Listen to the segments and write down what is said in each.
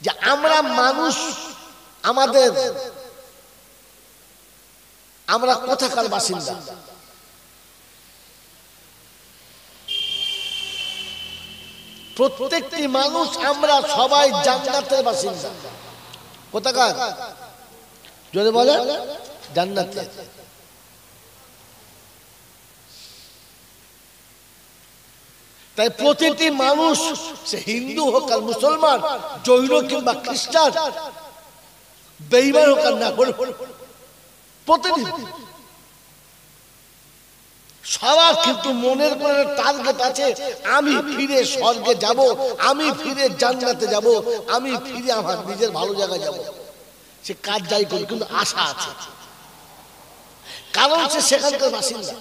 যে আমরা মানুষ, আমরা কোথাকার বাসিন্দা? প্রত্যেকটি মানুষ আমরা সবাই জান্নাতের বাসিন্দা। কোথাকার? যদি বলে জান্নাতের। তাই প্রতিটি মানুষ, সে হিন্দু হোক আর মুসলমান, জৈন কিংবা খ্রিস্টান, বেঈমান হোক আর না, প্রতিটি সবার কিন্তু মনের করে টার্গেট আছে, আমি ফিরে স্বর্গে যাব, আমি ফিরে জান্নাতে যাব, আমি ফিরে আমার নিজের ভালো জায়গায় যাব। সে কাজ যাই করে, কিন্তু আশা আছে, কারণ সে সেখানকার বাসিন্দা।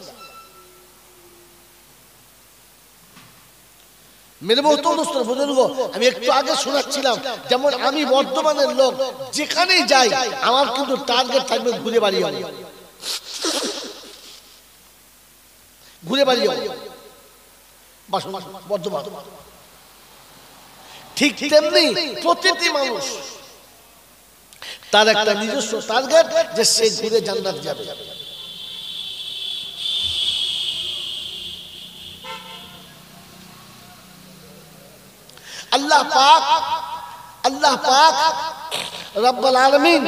মেরে মহতরম বুজুর্গ, আমি একটু আগে শোনাচ্ছিলাম, যেমন আমি বর্ধমানের লোক, যেখানেই যাই আমার কিন্তু টার্গেট থাকবে ঘুরে বাড়ি হবে, ঘুরে বাড়ি হবে বর্ধমান। ঠিক তেমনি প্রতিটি মানুষ তার একটা নিজস্ব টার্গেট, যে সে ঘুরে জান্নাত যাবে। আল্লাহ পাক রব্বুল আলামিন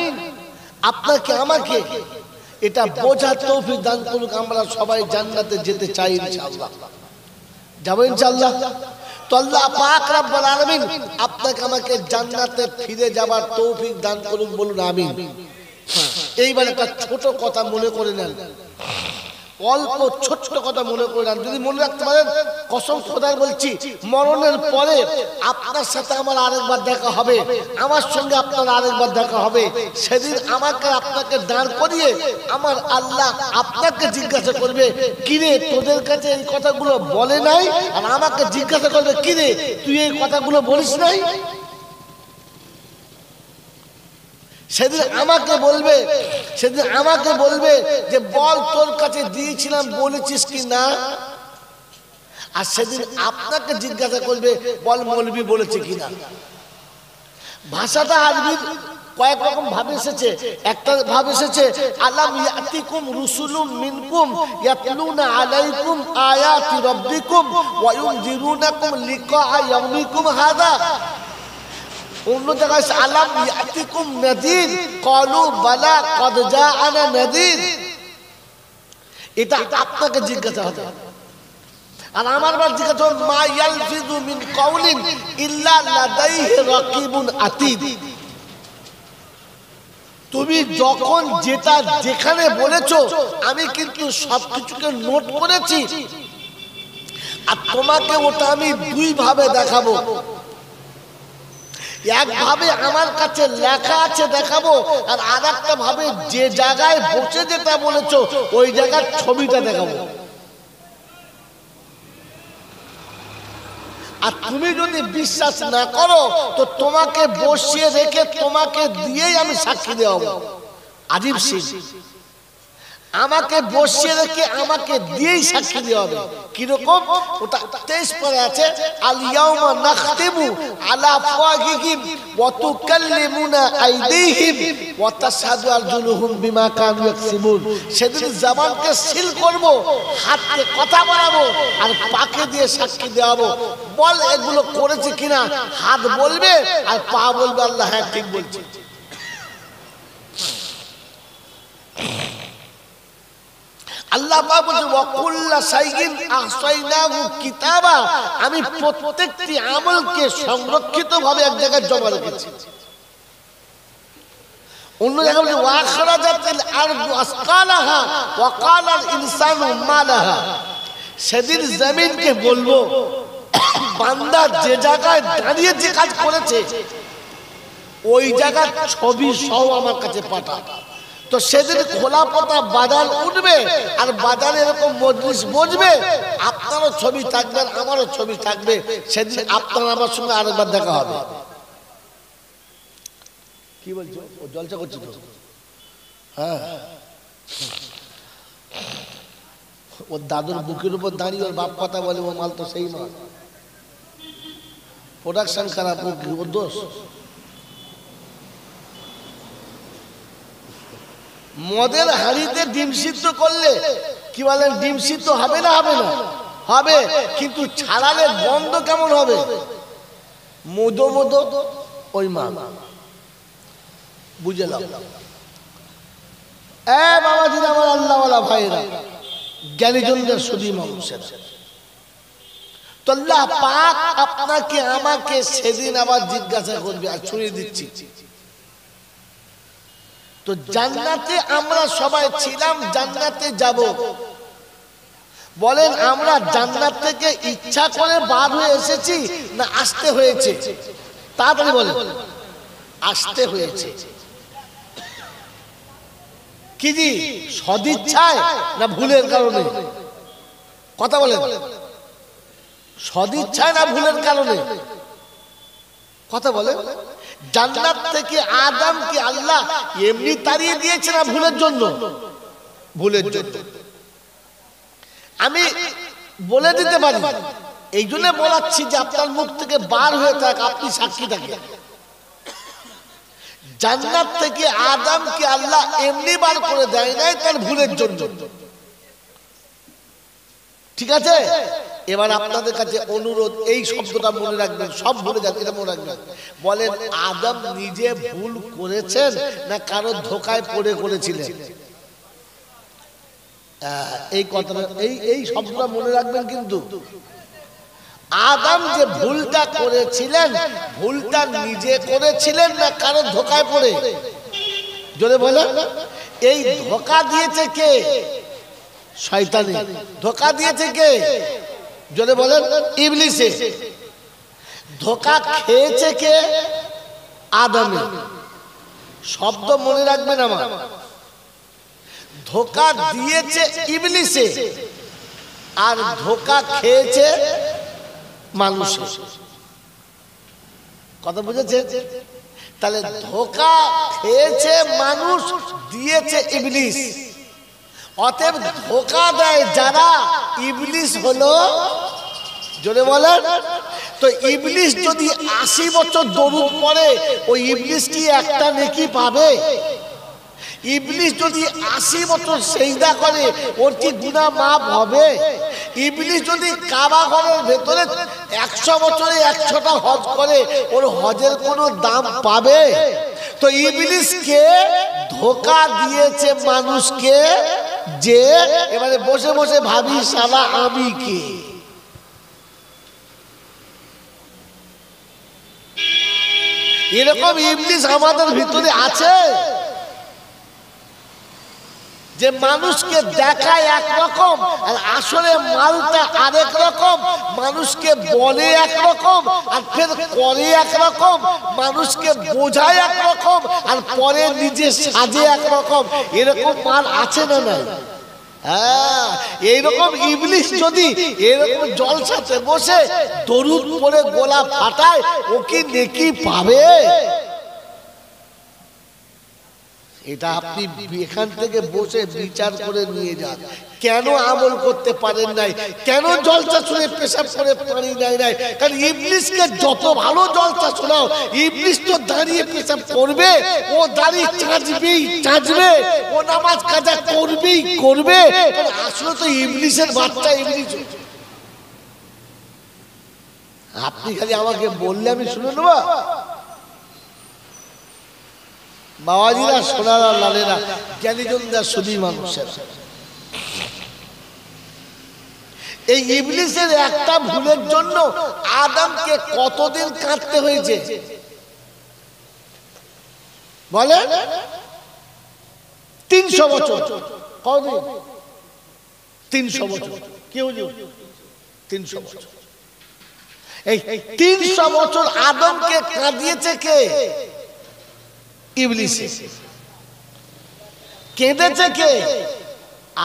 আপনাকে আমাকে এটা বোঝার তৌফিক দান করুক, আমরা সবাই জান্নাতে যেতে চাই ইনশাআল্লাহ। যাবো ইনশাআল্লাহ। তো আল্লাহ পাক রব্বুল আলামিন আপনাকে আমাকে জান্নাতে ফিরে যাবার তৌফিক দান করুক, বলুন আমিন। এইবার একটা ছোট কথা মনে করে নেন, অল্প ছোট্ট কথা মনে করে নেন, যদি মনে রাখতে পারেন, কসম খোদার বলছি, মরণের পরে আপনার সাথে আমার আরেকবার দেখা হবে, আমার সঙ্গে আপনার আরেকবার দেখা হবে। সেদিন আমাকে আপনাকে দাঁড় করিয়ে আমার আল্লাহ আপনাকে জিজ্ঞাসা করবে, কিরে তোদের কাছে এই কথাগুলো বলে নাই? আর আমাকে জিজ্ঞাসা করবে, কিরে তুই এই কথাগুলো বলিস নাই? সেদিন আমাকে বলবে যে বল তোর কাছে দিয়েছিলাম, বলেছিস কি না? আর সেদিন আপনাকে জিজ্ঞাসা করবে, বল মৌলবি বলেছে কিনা। ভাষাটা আরবির কয়েক রকম ভাব এসেছে। একটা ভাব এসেছে, আলাম ইয়াতিকুম রুসুলুম মিনকুম ইয়াতলুনা আলাইকুম আয়াতি রাব্বিকুম ওয়া ইউনজিরুনাকুম লিকা ইয়াউমিকুম হাযা। অন্য জায়গায় আলাম ইয়াতিকুম নাযীর ক্বালু বালা ক্বাদ জাআনা নাযীর। এটা আপনাকে জিজ্ঞাসা হবে। আর আমার বার জিজ্ঞাসা হবে, মা ইয়ালফিযু মিন কাউলিন ইল্লা লাদাইহি রাকিবুন আতীদ। তুমি যখন যেটা যেখানে বলেছো আমি কিন্তু সবকিছুকে নোট করেছি, আর তোমাকে ওটা আমি দুই ভাবে দেখাবো। একভাবে আমার কাছে লেখা আছে দেখাবো, আর আরেকটা ভাবে যে জায়গায় বসে যেটা বলেছো ওই জায়গার ছবিটা দেখাবো। আর তুমি যদি বিশ্বাস না করো তো তোমাকে বসিয়ে রেখে তোমাকে দিয়েই আমি সাক্ষী দেওয়াবো। আজীব সিং, আমাকে বসিয়ে রেখে আমাকে দিয়েই সাক্ষী দেওয়া হবে। কিরকম? ওটা 23 পরে আছে, আল ইয়াউমা নাখতিমু আলা আফওয়াহিহিম ওয়া তুকাল্লিমুনা আইদিহিম ওয়া তাশহাদু আরজুলুহুম বিমা কানু ইয়াকসিবুন। সেদিন জবানকে সিল করব, হাতকে কথা বলাবো, আর পাকে দিয়ে সাক্ষী দেওয়াবো। বল এগুলো করেছে কিনা? হাত বলবে আর পা বলবে আল্লাহ হ্যাঁ ঠিক বলছে। আল্লাহ পাক বলেন, ওয়া কুল্লা শাইইন আহসাইনাহু কিতাবা। আমি প্রত্যেকটি আমলকে সংরক্ষিত ভাবে এক জায়গায় জমা রেখেছি। অন্য জায়গায় বলে, ওয়া আখরাজাতিল আরদু আসকালাহা ওয়া ক্বালাল ইনসানু মা লাহা। সেদিন জমিনকে বলবো, বান্দা যে জায়গায় দাঁড়িয়ে যে কাজ করেছে ওই জায়গার ছবি সহ আমার কাছে পাঠা। তো সেদিন খোলা পাতা বাজার উঠবে, আর বাজারে এরকম মজলিস বসবে, আপনারও ছবি থাকবে আমারও ছবি থাকবে। সেদিন আপনার আমার সঙ্গে আরেকবার দেখা হবে। কি বলছো? ও জলসা করছে তো? হ্যাঁ, ওর দাদুর বুকের উপর দাঁড়িয়ে ওর বাপ কথা বলে, ও মাল তো সেই মাল। প্রোডাকশন খারাপ, ওর দোষ। মদের হাঁড়িতে ডিম সিদ্ধ করলে কি বলেন, ডিম সিদ্ধ হবে না হবে না? হবে, কিন্তু ছাড়ালে গন্ধ কেমন হবে? মদো মদো ওই মা বুঝলাম। বাবাজি আমার আল্লাহওয়ালা ভাইরা, জ্ঞানীজনদের সুধী মানুষের, তো আল্লাহ পাক আপনাকে আমাকে সেদিন আবার জিজ্ঞাসা করবে। আর ছুঁয়ে দিচ্ছি, তো জান্নাতে আমরা সবাই ছিলাম, জান্নাতে যাব। বলেন আমরা জান্নাত থেকে ইচ্ছা করে বার হয়ে এসেছি না আসতে হয়েছে? তাড়াতাড়ি বলেন। আসতে হয়েছে। কি জি, সদিচ্ছায় না ভুলের কারণে? কথা বলেন, সদিচ্ছায় না ভুলের কারণে? কথা বলেন। জান্নাত থেকে আদমকে আল্লাহ এমনি তাড়িয়ে দিয়েছে না ভুলের জন্য? ভুলের জন্য। আমি বলে দিতে পারি, এই জন্য বলাচ্ছি যে আপনার মুখ থেকে বার হয়ে থাক, আপনি সাক্ষী থাকেন। জান্নাত থেকে আদমকে আল্লাহ এমনি বার করে দেয় নাই তার ভুলের জন্য। ঠিক আছে? এবার আপনাদের কাছে অনুরোধ, এই শব্দটা মনে রাখবেন, সব ভুলে যান, এটা মনে রাখবেন। বলেন আদম নিজে ভুল করেছেন না কারো ধোকায় পড়ে করেছিলেন? এই কথাটা, এই শব্দটা মনে রাখবেন। কিন্তু আদম যে ভুলটা করেছিলেন, ভুলটা নিজে করেছিলেন না কারো ধোকায় পড়ে? জোরে বলেন। এই ধোকা দিয়েছে কে? শয়তানি। ধোকা দিয়েছে কে? জোরে বলেন। ইবলিসে। ধোকা খেয়েছে কে? আদমে। শব্দ মনে রাখবেন আমার, ধোকা দিয়েছে ইবলিসে আর ধোকা খেয়েছে মানুষ। কথা বুঝেছে? তাহলে ধোকা খেয়েছে মানুষ, দিয়েছে ইবলিস। অতএব ধোকা দেয় যারা, ইবলিস হলো, জোরে বলেন। তো ইবলিস যদি 80 বছর দরুদ পড়ে, ওই ইবলিস কি একটা নেকি পাবে? ইবলিস যদি 80 বছর সেজদা করে, ওর কি গুনাহ মাফ হবে? ইবলিস যদি কাবা ঘরের ভেতরে 100 বছরে 100টা হজ করে, ওর হজের কোনো দাম পাবে? তো ইবলিসকে ধোকা দিয়েছে মানুষকে, যে এবারে বসে বসে ভাবি শালা আমি কে? এরকম ইবলিস আমাদের ভিতরে আছে, যে মানুষকে দেখায় একরকম আর আসলে মালটা আরেক রকম, মানুষকে বলে একরকম আর ফের করে একরকম, মানুষকে বোঝায় একরকম আর পরে নিজে সাজে একরকম। এরকম মাল আছে না নাই? হ্যাঁ, এইরকম ইবলিস যদি এরকম জলসাতে বসে দরুদ পড়ে গোলা ফাটায়, ও কি নেকি পাবে? এটা আপনি এখান থেকে বসে বিচার করে নিয়ে যান। কেন আমল করতে পারেন নাই? কেন জলসা শুনে পেশাব করে পানি নেয় নাই? কারণ ইবলিসকে যত ভালো জলসা শোনাও, ইবলিস তো দাঁড়িয়ে পেশাব করবে, ও দাঁড়িয়ে চাঁচবেই চাঁচবে, ও নামাজ কাজা করবেই করবে। কারণ আসলে তো ইবলিসের বাচ্চা ইবলিস। আপনি খালি আমাকে বললে আমি শুনে নেব। বাবাজিরা, সোনারা, লালেরা, জ্ঞানীজনরা, সুধী মানুষের, এই ইবলিসের একটা ভুলের জন্য আদমকে কতদিন কাঁদতে হয়েছে বলেন? 300 বছর। কতদিন? 300 বছর। কেউ 300 বছর। এই 300 বছর আদমকে কাঁদিয়েছে কে? ইবলিস। কেঁদেছে কে?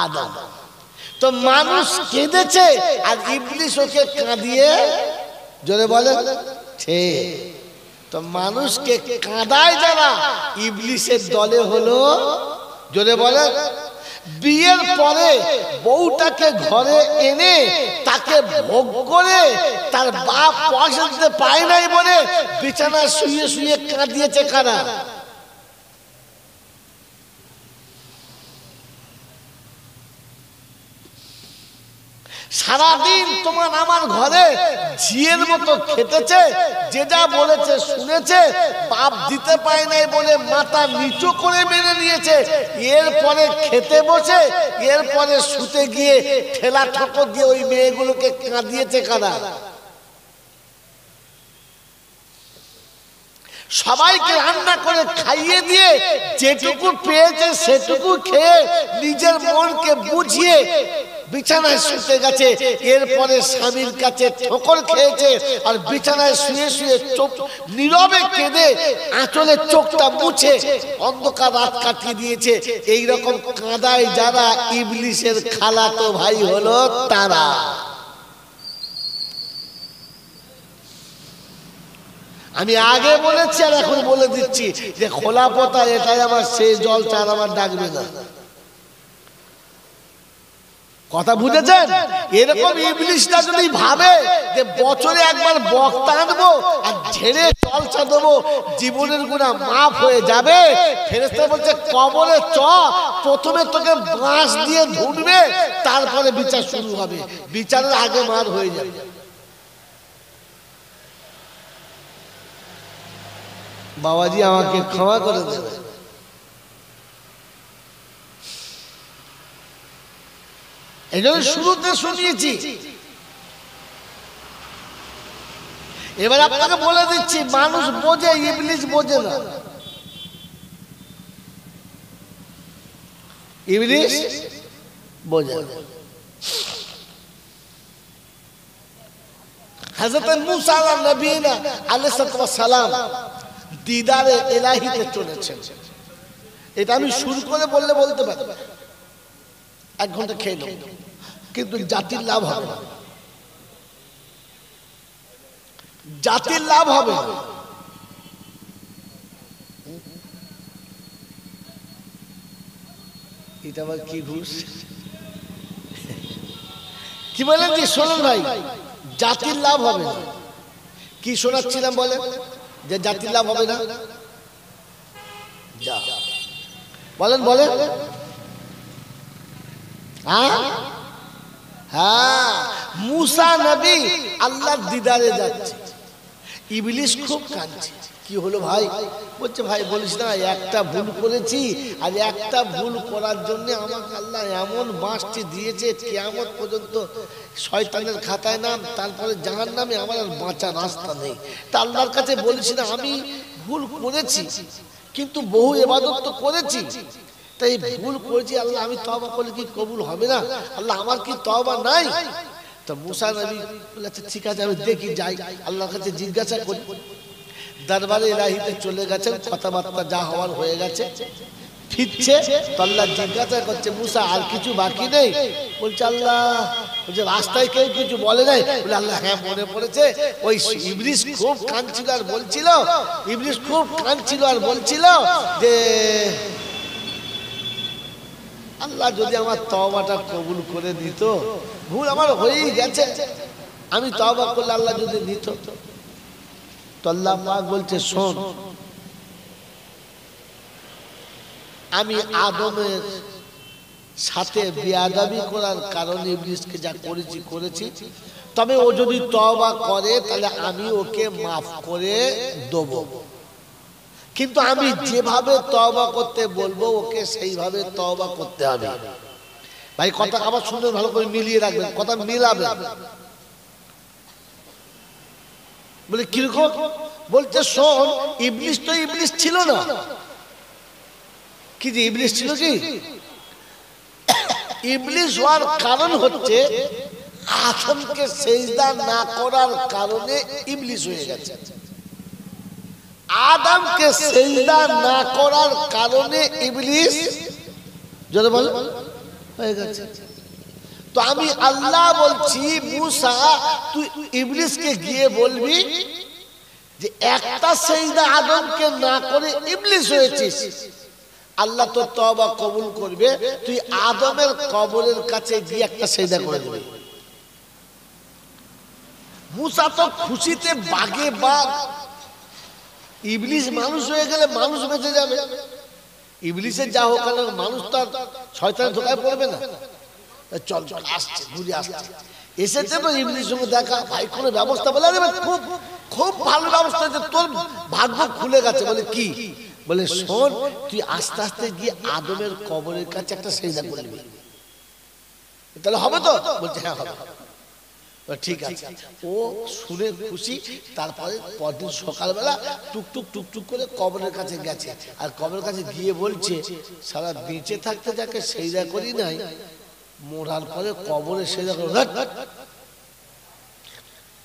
আদম। তো মানুষ কেঁদেছে আর ইবলিস ওকে কাঁদিয়ে, জোরে বলে, তো মানুষকে কাঁদায় যারা, ইবলিসের দলে হলো, জোরে বলে। বিয়ের পরে বউটাকে ঘরে এনে তাকে ভোগ করে তার বাপ পয়সা দিতে পায় নাই বলে বিছানায় শুয়ে শুয়ে কাঁদিয়েছে কারা? সারাদিন তোমার আমার ঘরে ঝিয়ের মতো খেটেছে, যে যা বলেছে শুনেছে, বাপ দিতে পায় নাই বলে মাথা নিচু করে মেনে নিয়েছে। এরপরে খেতে বসে, এরপরে শুতে গিয়ে ঠেলা ঠোকর দিয়ে ওই মেয়েগুলোকে কাঁদিয়েছে। কারা? সবাইকে রান্না করে খাইয়ে দিয়ে যেটুকু পেয়েছে সেটুকু খেয়ে নিজের মনকে বুঝিয়ে বিছানায় শুতে গেছে। এরপরে স্বামীর কাছে ঠোকর খেয়েছে আর বিছানায় শুয়ে শুয়ে চোখ নীরবে কেঁদে আঁচলে চোখটা মুছে অন্ধকার রাত কাটিয়ে দিয়েছে। এইরকম কাঁদায় যারা ইবলিসের খালাতো ভাই হলো তারা। আমি আগে বলেছি আর এখন বলে দিচ্ছি যে খোলা পোতা এটাই আমার সেই জল চার আমার ডাকবে না। কথা বুঝেছেন? এরকম ইবলিশটা যদি ভাবে যে বছরে একবার বক্তা আনবো আর ঝেড়ে জলসা দেবো, জীবনের গুনাহ মাফ হয়ে যাবে, ফেরেশতা বলছে কবরে চ, প্রথমে তোকে বাঁশ দিয়ে ধুনবে, তারপরে বিচার শুরু হবে। বিচারের আগে মার হয়ে যাবে। বাবাজি আমাকে ক্ষমা করে দেবে। এই জন্য শুরুতে শুনিয়েছি, এবার আপনাকে বলে দিচ্ছি, মানুষ বোঝে, ইবলিস বোঝে না। ইবলিস বোঝে না। হযরত মুসা আলাইহিস সালাম দিদারে ইলাহিতে চলেছেন। এটা আমি শুরু করে বললে বলতে পারি, 1 ঘন্টা খেয়ে নেব, কিন্তু জাতির লাভ হবে না। জাতির লাভ হবে। এটা আবার কি ঘুষ? কি বলেন যে শোনেন ভাই, জাতির লাভ হবে না। কি শোনাচ্ছিলাম বলে যে জাতির লাভ হবে না? যা বলেন বলেন। হ্যাঁ, মুসা নবী আল্লাহর দিদারে যাচ্ছে, ইবলিস খুব কাঁদছে। কি হলো ভাই? বলছে ভাই বলিস না, একটা ভুল করেছি, আর একটা ভুল করার জন্য আমাকে আল্লাহ এমন বাঁশটি দিয়েছে, কিয়ামত পর্যন্ত শয়তানের খাতায় নাম, তারপরে জাহান্নামে, আমার আর বাঁচার রাস্তা নেই। তা আল্লাহর কাছে বলিস না আমি ভুল করেছি, কিন্তু বহু ইবাদত তো করেছি, তাই ভুল করেছি আল্লাহ, আমি তওবা করলে কি কবুল হবে না? আল্লাহ আমার কি তওবা নাই? তো মুসা নবী বলেছে ঠিক আছে আমি দেখি যাই, আল্লাহর কাছে জিজ্ঞাসা করি। দরবারে ইলাহিতে চলে গেছেন, কথাবার্তা যা হওয়ার হয়ে গেছে, ফিরছে তো আল্লাহ জিজ্ঞাসা করছে মুসা আর কিছু বাকি নেই? বলছে আল্লাহ, বলছে রাস্তায় কেউ কিছু বলে নাই? বলে আল্লাহ হ্যাঁ মনে পড়েছে, ওই ইবলিস খুব কাঁদছিল আর বলছিল, ইবলিস খুব কাঁদছিল আর বলছিল যে আল্লাহ যদি আমার তওবাটা কবুল করে দিত, ভুল আমার হয়েই গেছে, আমি তওবা করলে আল্লাহ যদি নিত। তো আল্লাহ পাক বলছে শোন, আমি আদমের সাথে বেয়াদবি করার কারণে ইবলিসকে যা করেছি, তবে ও যদি তওবা করে তাহলে আমি ওকে মাফ করে দেব, কিন্তু আমি যেভাবে তওবা করতে বলবো ওকে সেইভাবে তওবা করতে হবে। ভাই কথা আবার শুনে ভালো করে মিলিয়ে রাখবেন, কথা মিলাবেন। বলে কিরকম? বলতে শোন, ইবলিস তো ইবলিস ছিল না। কি যে ইবলিস ছিল? কি ইবলিস হওয়ার কারণ হচ্ছে আদমকে সিজদা না করার কারণে ইবলিস হয়ে গেছে। আদমকে সিজদা না করার কারণে ইবলিস জোরে বল হয়ে গেছে। তো আমি আল্লাহ বলছি মুসা তুই ইবলিসকে গিয়ে বলবি যে একটা সিজদা আদমকে না করে ইবলিস হয়েছিস, আল্লাহ তো তওবা কবুল করবে, তুই আদমের কবরের কাছে গিয়ে একটা সিজদা করে দিবি। মুসা তো খুশিতে বাগে বাগ, ইবলিস মানুষ হয়ে গেলে মানুষ বেঁচে যাবে, ইবলিসের যা হোক মানুষ তো আর শয়তানের ধোকায় পড়বে না। চল চল আসছে, ঘুরে আসছে, এসেছে তো ইবলিসের সঙ্গে দেখা, ভাই কোনো ব্যবস্থা বলে, আরে ভাই খুব খুব ভালো ব্যবস্থা, যে তোর ভাগ্য খুলে গেছে। বলে কি? বলে শোন, তুই আস্তে আস্তে গিয়ে আদমের কবরের কাছে একটা সেজদা করবি, তাহলে হবে তো? বলছে হ্যাঁ হবে। ঠিক আছে। ও শুনে খুশি। তারপরে পরদিন সকালবেলা টুকটুক টুকটুক করে কবরের কাছে গেছে, আর কবরের কাছে গিয়ে বলছে সারা বেঁচে থাকতে যাকে সেজদা করি নাই, মরার পরে কবরে সেজদা করো।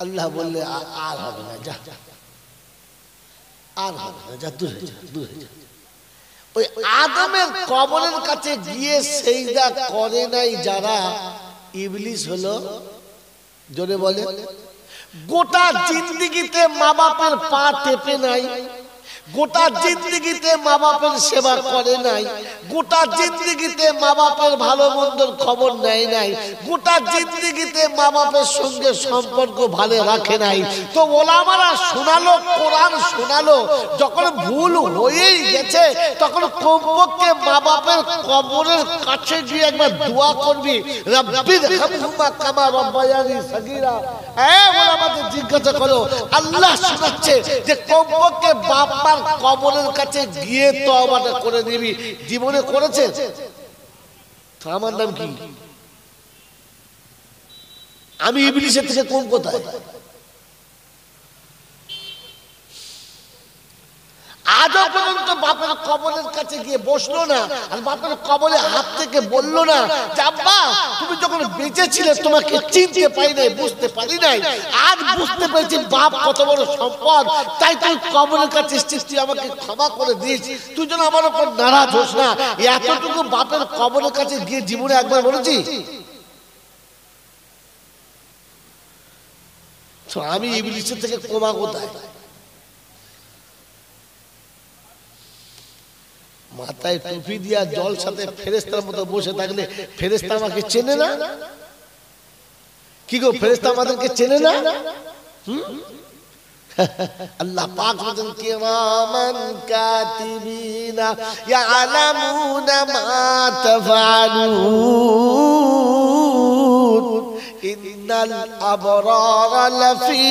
আল্লাহ বললে আর হবে না, যা, আর হবে না, যা, দূরে যা, দূরে যা। ওই আদমের কবরের কাছে গিয়ে সেজদা করে নাই যারা, ইবলিস হলো, জোরে বলে, গোটা জিন্দেগিতে মা বাপের পা টেপে নাই, গোটা জিন্দেগিতে মা বাপের সেবা করে নাই, গোটা জিন্দেগিতে মা বাপের ভালো মন্দর খবর নেয় নাই, গোটা জিন্দেগিতে মা বাপের সঙ্গে সম্পর্ক ভালো রাখে নাই। তো ওলামারা শোনালো, কোরআন শোনালো, যখন ভুল হয়েই গেছে তখন কমপক্ষে মা বাপের কবরের কাছে গিয়ে একবার দোয়া করবি, রাব্বির হামহুমা কামা রাব্বায়ানি সাগীরা। ওলামাদের জিজ্ঞাসা করো, আল্লাহ শোনাচ্ছে যে কমপক্ষে বাবার কবরের কাছে গিয়ে তওবাটা করে নিবি। জীবনে করেছে? তো আমার নাম কি? আমি ইবলিসের থেকে কম কোথায়? আজও পর্যন্ত বাপের কবরের কাছে গিয়ে বসলো না, আর বাপের কবরে হাত থেকে বললো না যে আব্বা তুমি যখন বেঁচে ছিলে তোমাকে চিনতে পারি নাই, বুঝতে পারি নাই, আজ বুঝতে পেরেছি বাপ কত বড় সম্পদ, তাই তুই কবরের কাছে এসেছিস, তুই আমাকে ক্ষমা করে দিস, তুই যেন আমার উপর নারাজ হোস না। এতটুকু বাপের কবরের কাছে গিয়ে জীবনে একবার বলেছি? আমি ইবলিসের থেকে কমা কোথায়? মাথায় টুপি দিয়া জল সাথে ফেরেশতার মতো বসে থাকলে ফেরেশতা আমাকে চেনে না? কি গো, ফেরেশতা আমাদেরকে চেনে না? আল্লাহ পাক বলেন কিরামান কাতিবিনা ইয়ালামুনা মা তাফআলুন ইন্নাল আবরারা লাফি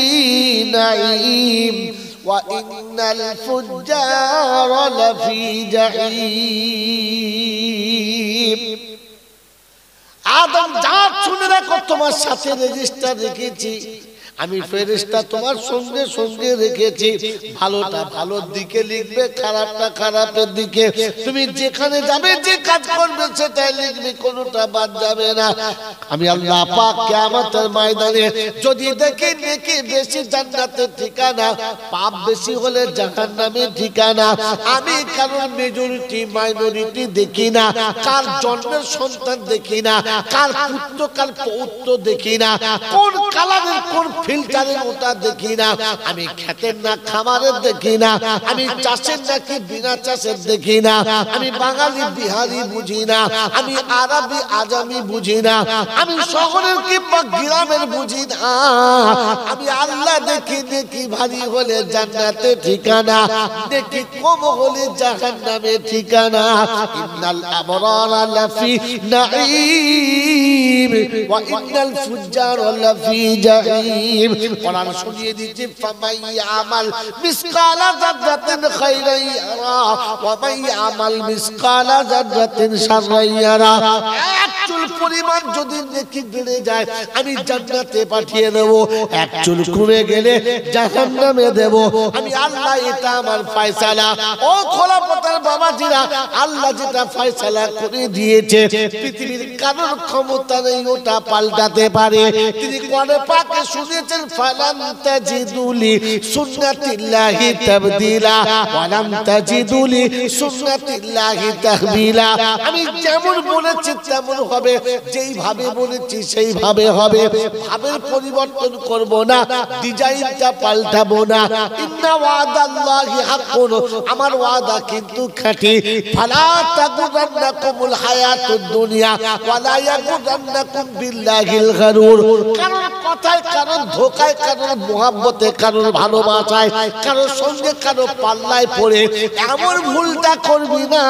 নাঈম وَإِنَّ الْفُجَّارَ لَفِي جَحِيمٍ। আদম যা শুনে রাখো, তোমার সাথে রেজিস্টার রেখেছি আমি, ফেরেশতা তোমার সঙ্গে সঙ্গে রেখেছি। ভালোটা ভালোর দিকে লিখবে, খারাপটা খারাপের দিকে। তুমি যেখানে যাবে, যে কাজ করবে সেটাই লিখবে, কোনোটা বাদ যাবে না। আমি আল্লাহ পাক কিয়ামতের ময়দানে যদি দেখি নেকি বেশি জান্নাতের ঠিকানা, পাপ বেশি হলে জাহান্নামের ঠিকানা, আমি কারণ মেজরিটি মাইনরিটি দেখি না, কার জন্মের সন্তান দেখি না, কার পুত্র কার পৌত্র দেখি না, কোন কালারের কোন ফিল্টারের ওটা দেখি না, আমি খেতের না খামারের দেখি না, আমি চাষের নাকি বিনা চাষের দেখি না, আমি বাঙালি বিহারি বুঝি না, আমি আরবি আজামি বুঝি না, আমি শহরের কিংবা গ্রামের বুঝি না, আমি আল্লাহ দেখি। দেখি ভারী হলে জান্নাতে ঠিকানা, দেখি কম হলে জাহান্নামে ঠিকানা। ইন্নাল আবরারা লাফি নাঈম ওয়া ইন্নাল ফুজ্জারা লাফি জাহিম। কোরআন শুনিয়ে দিচ্ছে ফামাইয়ামাল মিসকালা যাররাতিন খায়রান ইয়ারা ওয়া মাইয়ামাল মিসকালা যাররাতিন শাররান ইয়ারা। এক চুল পরিমাণ যদি নেকি বেড়ে যায় আমি জান্নাতে পাঠিয়ে দেব, এক চুল কমে গেলে জাহান্নামে দেব। আমি আল্লাহ, এটা আমার ফয়সালা। ও খোলাপতার বাবাজিরা, আল্লাহ যেটা ফয়সালা করে দিয়েছে পৃথিবীর কারোর ক্ষমতা নেই ওটা পাল্টাতে পারে। তিনি কোরআনে পাকে শুনিয়েছেন ফালান তাজিদুলি সুন্নাতিল্লাহি তাবদীলা ওয়ালাম তাজিদুলি সুন্নাতিল্লাহি তাহবিলা। আমি যেমন বলেছি তেমন হবে, যেইভাবে বলেছি সেইভাবে হবে, ভাবের পরিবর্তন করব না, ডিজাইনটা পাল্টাবো না। ইন্না ওয়াদাল্লাহি হাক্কুন, আমার ওয়াদা কিন্তু খাঁটি। ফালা তাগুরান্নাকুমুল হায়াতুদ দুনিয়া ওয়ালা ইয়াগুরান্নাকুম বিল্লাহিল গারুর। কারণ কথায়, কারণ ধোকায়, কারণ মোহাব্বতে, কারণ ভালোবাসায়, কারোর সঙ্গে কারো পাল্লায় পড়ে এমন ভুলটা করবি না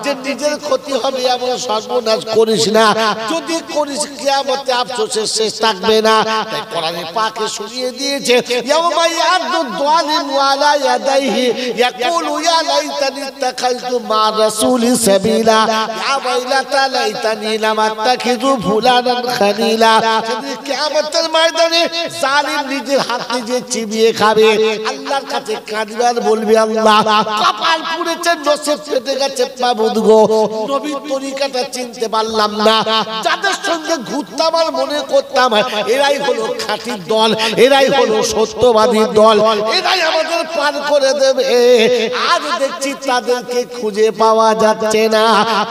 যে নিজের ক্ষতি হবে, এমন সর্বনাশ করিস না। যদি করিস কিয়ামতে আফসোসের শেষ থাকবে না। তাই কোরআনে পাকে শুনিয়ে দিয়েছে ইয়াউমা ইয়াদু যালিমু আলা ইয়াদাইহি ইয়াকুলু ইয়া লাইতানি ইত্তাখাযতু মা রাসূলি সাবিলা ইয়া ওয়াইলাতা লাইতানি লাম আত্তাখিযু ফুলানান খালিলা। সেদিন কিয়ামতের ময়দানে জালিম নিজের হাত নিজে চিবিয়ে খাবে, আল্লাহর কাছে কাঁদবে আর বলবে আল্লাহ কপাল পুড়েছে, নসিব ফেটে গেছে মাবুদ গো, নবীর তরিকাটা চিনতে পারলাম না, যাদের সঙ্গে ঘুরতাম আর মনে করতাম এরাই হলো খাঁটি দল, এরাই হলো সত্যবাদী দল, এরাই আমাদের পার করে দেবে, আজ দেখছি তাদেরকে খুঁজে পাওয়া যাচ্ছে না।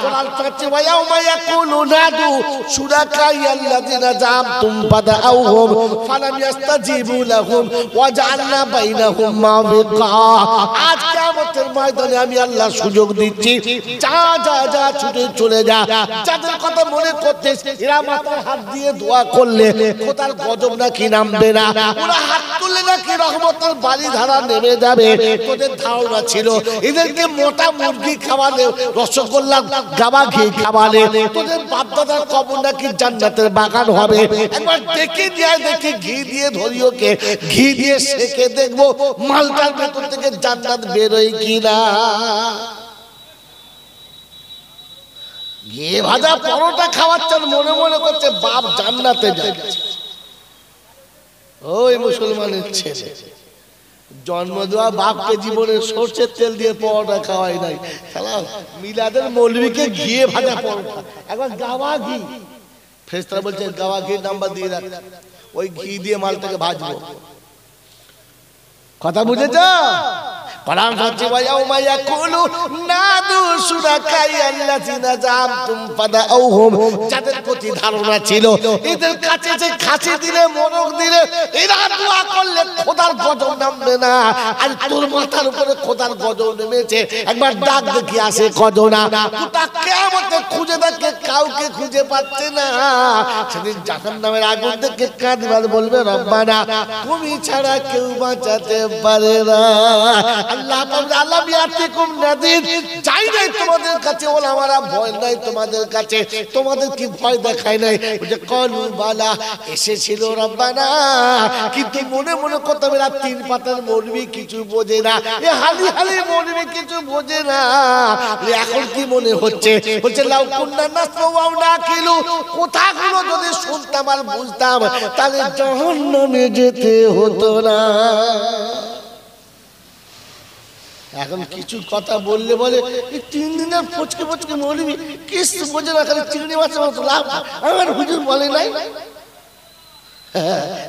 কোরআন বলছে ওয়ায়াউমা ইয়াকুলু নাদু শুরাকায়াল্লাযিনা জামতুম ফাদাউহুম ফালাম ইস্তাজিবু লাহুম ওয়া জাআলনা বাইনাহুম মাওবিকা। আজ কিয়ামতের ময়দানে আমি আল্লাহ সুযোগ দিচ্ছি, যা যা যা ছুটে চলে যা, যাদের কথা মনে করতেছ এরা মাথায় হাত দিয়ে দোয়া করলে খোদার গজব নাকি নামবে না, ওরা হাত তুললে নাকি রহমতের বাড়ি ধারা নেমে যাবে, তোদের ধারণা ছিল এদেরকে মোটা মুরগি খাওয়ালে, রসগোল্লা গাবা ঘি খাওয়ালে তোদের বাপদাদার কবর নাকি জান্নাতের বাগান হবে। একবার দেখে নিয়ে দেখে ঘি দিয়ে ধরিওকে, ঘি দিয়ে সেকে দেখবো মালটার ভেতর থেকে জান্নাত বেরোয় কিনা। ঘি ভাজা পরোটা খাওয়াচ্ছেন, মনে মনে করছে বাপ জান্নাতে যাচ্ছে। ওই মুসলমানের ছেলে জন্ম দেওয়া বাপকে জীবনে সরষের তেল দিয়ে পরোটা খাওয়াই নাই, শালা মিলাদের মৌলবীকে ঘিয়ে ভাজা পরোটা, একবার গাওয়া ঘি, ফেরেশতারা বলছে গাওয়া ঘি নাম্বার দিয়ে রাখ, ওই ঘি দিয়ে মালটাকে ভাজবো। কথা বুঝেছ? কোরআন বলছে ওয়ায়াউমা ইয়াকুলু নাদু শুরাকায়াল্লাযিনা জামতুম ফাদাউহুম, যাদের প্রতি ধারণা ছিল এদের কাছে যে খাসি দিলে মোরগ দিলে এরা দোয়া করলে খোদার গজব নামবে না, আর তোর মাথার উপরে খোদার গজব নেমেছে, একবার ডাক দেখি আসে কজনা, গোটা কিয়ামতে খুঁজে দেখে কাউকে খুঁজে পাচ্ছে না। সেদিন জাহান্নামের আগুন থেকে কাঁদবে আর বলবে রব্বানা তুমি ছাড়া কেউ বাঁচাতে পারে না। আল্লাহ আল্লাহ বিয়াতিকুম নাদির, যাই নাই তোমাদের কাছে ওলামারা, ভয় নাই তোমাদের কাছে, তোমাদের কি ভয় দেখায় নাই? বলে কলু বালা, এসেছিল রব্বানা, কিন্তু মনে মনে কত মেরা তিন পাতার মৌলবি কিছু বোঝে না, এ হালি হালি মৌলবি কিছু বোঝে না। এখন কি মনে হচ্ছে? বলছে লাউ কুন্না নাসমাউ নাকিলু, কথাগুলো যদি শুনতাম আর বুঝতাম তাহলে জাহান্নামে যেতে হতো না। এখন কিছু কথা বললে বলে তিন দিনের ফচকে ফচকে মৌলবি কিছু বোঝে না, খালি চিংড়ি মাছের মতো লাভ, আমার হুজুর বলে নাই।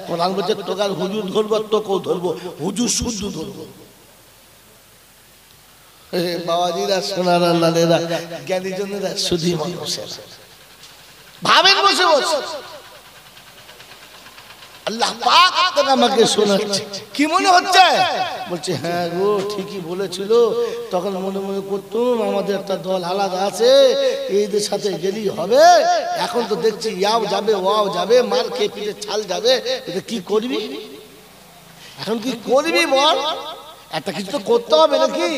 কোরআন বলছে তোকার হুজুর ধরবো, তোকেও ধরবো, হুজুর শুদ্ধ ধরবো। বাবাজিরা, সোনারা, লালেরা, জ্ঞানীজনেরা শুধু মানুষের ভাবেন বসে বসে আল্লাহ পাক আপনাকে আমাকে শোনাচ্ছে, কি মনে হচ্ছে? বলছে হ্যাঁ গো ঠিকই বলেছিল, তখন মনে মনে করতুম আমাদের একটা দল আলাদা আছে, এইদের সাথে গেলেই হবে, এখন তো দেখছি ইয়াও যাবে ওয়াও যাবে, মার খেয়ে পিঠে ছাল যাবে, এটা কি করবি? এখন কি করবি বল? একটা কিছু তো করতে হবে নাকি?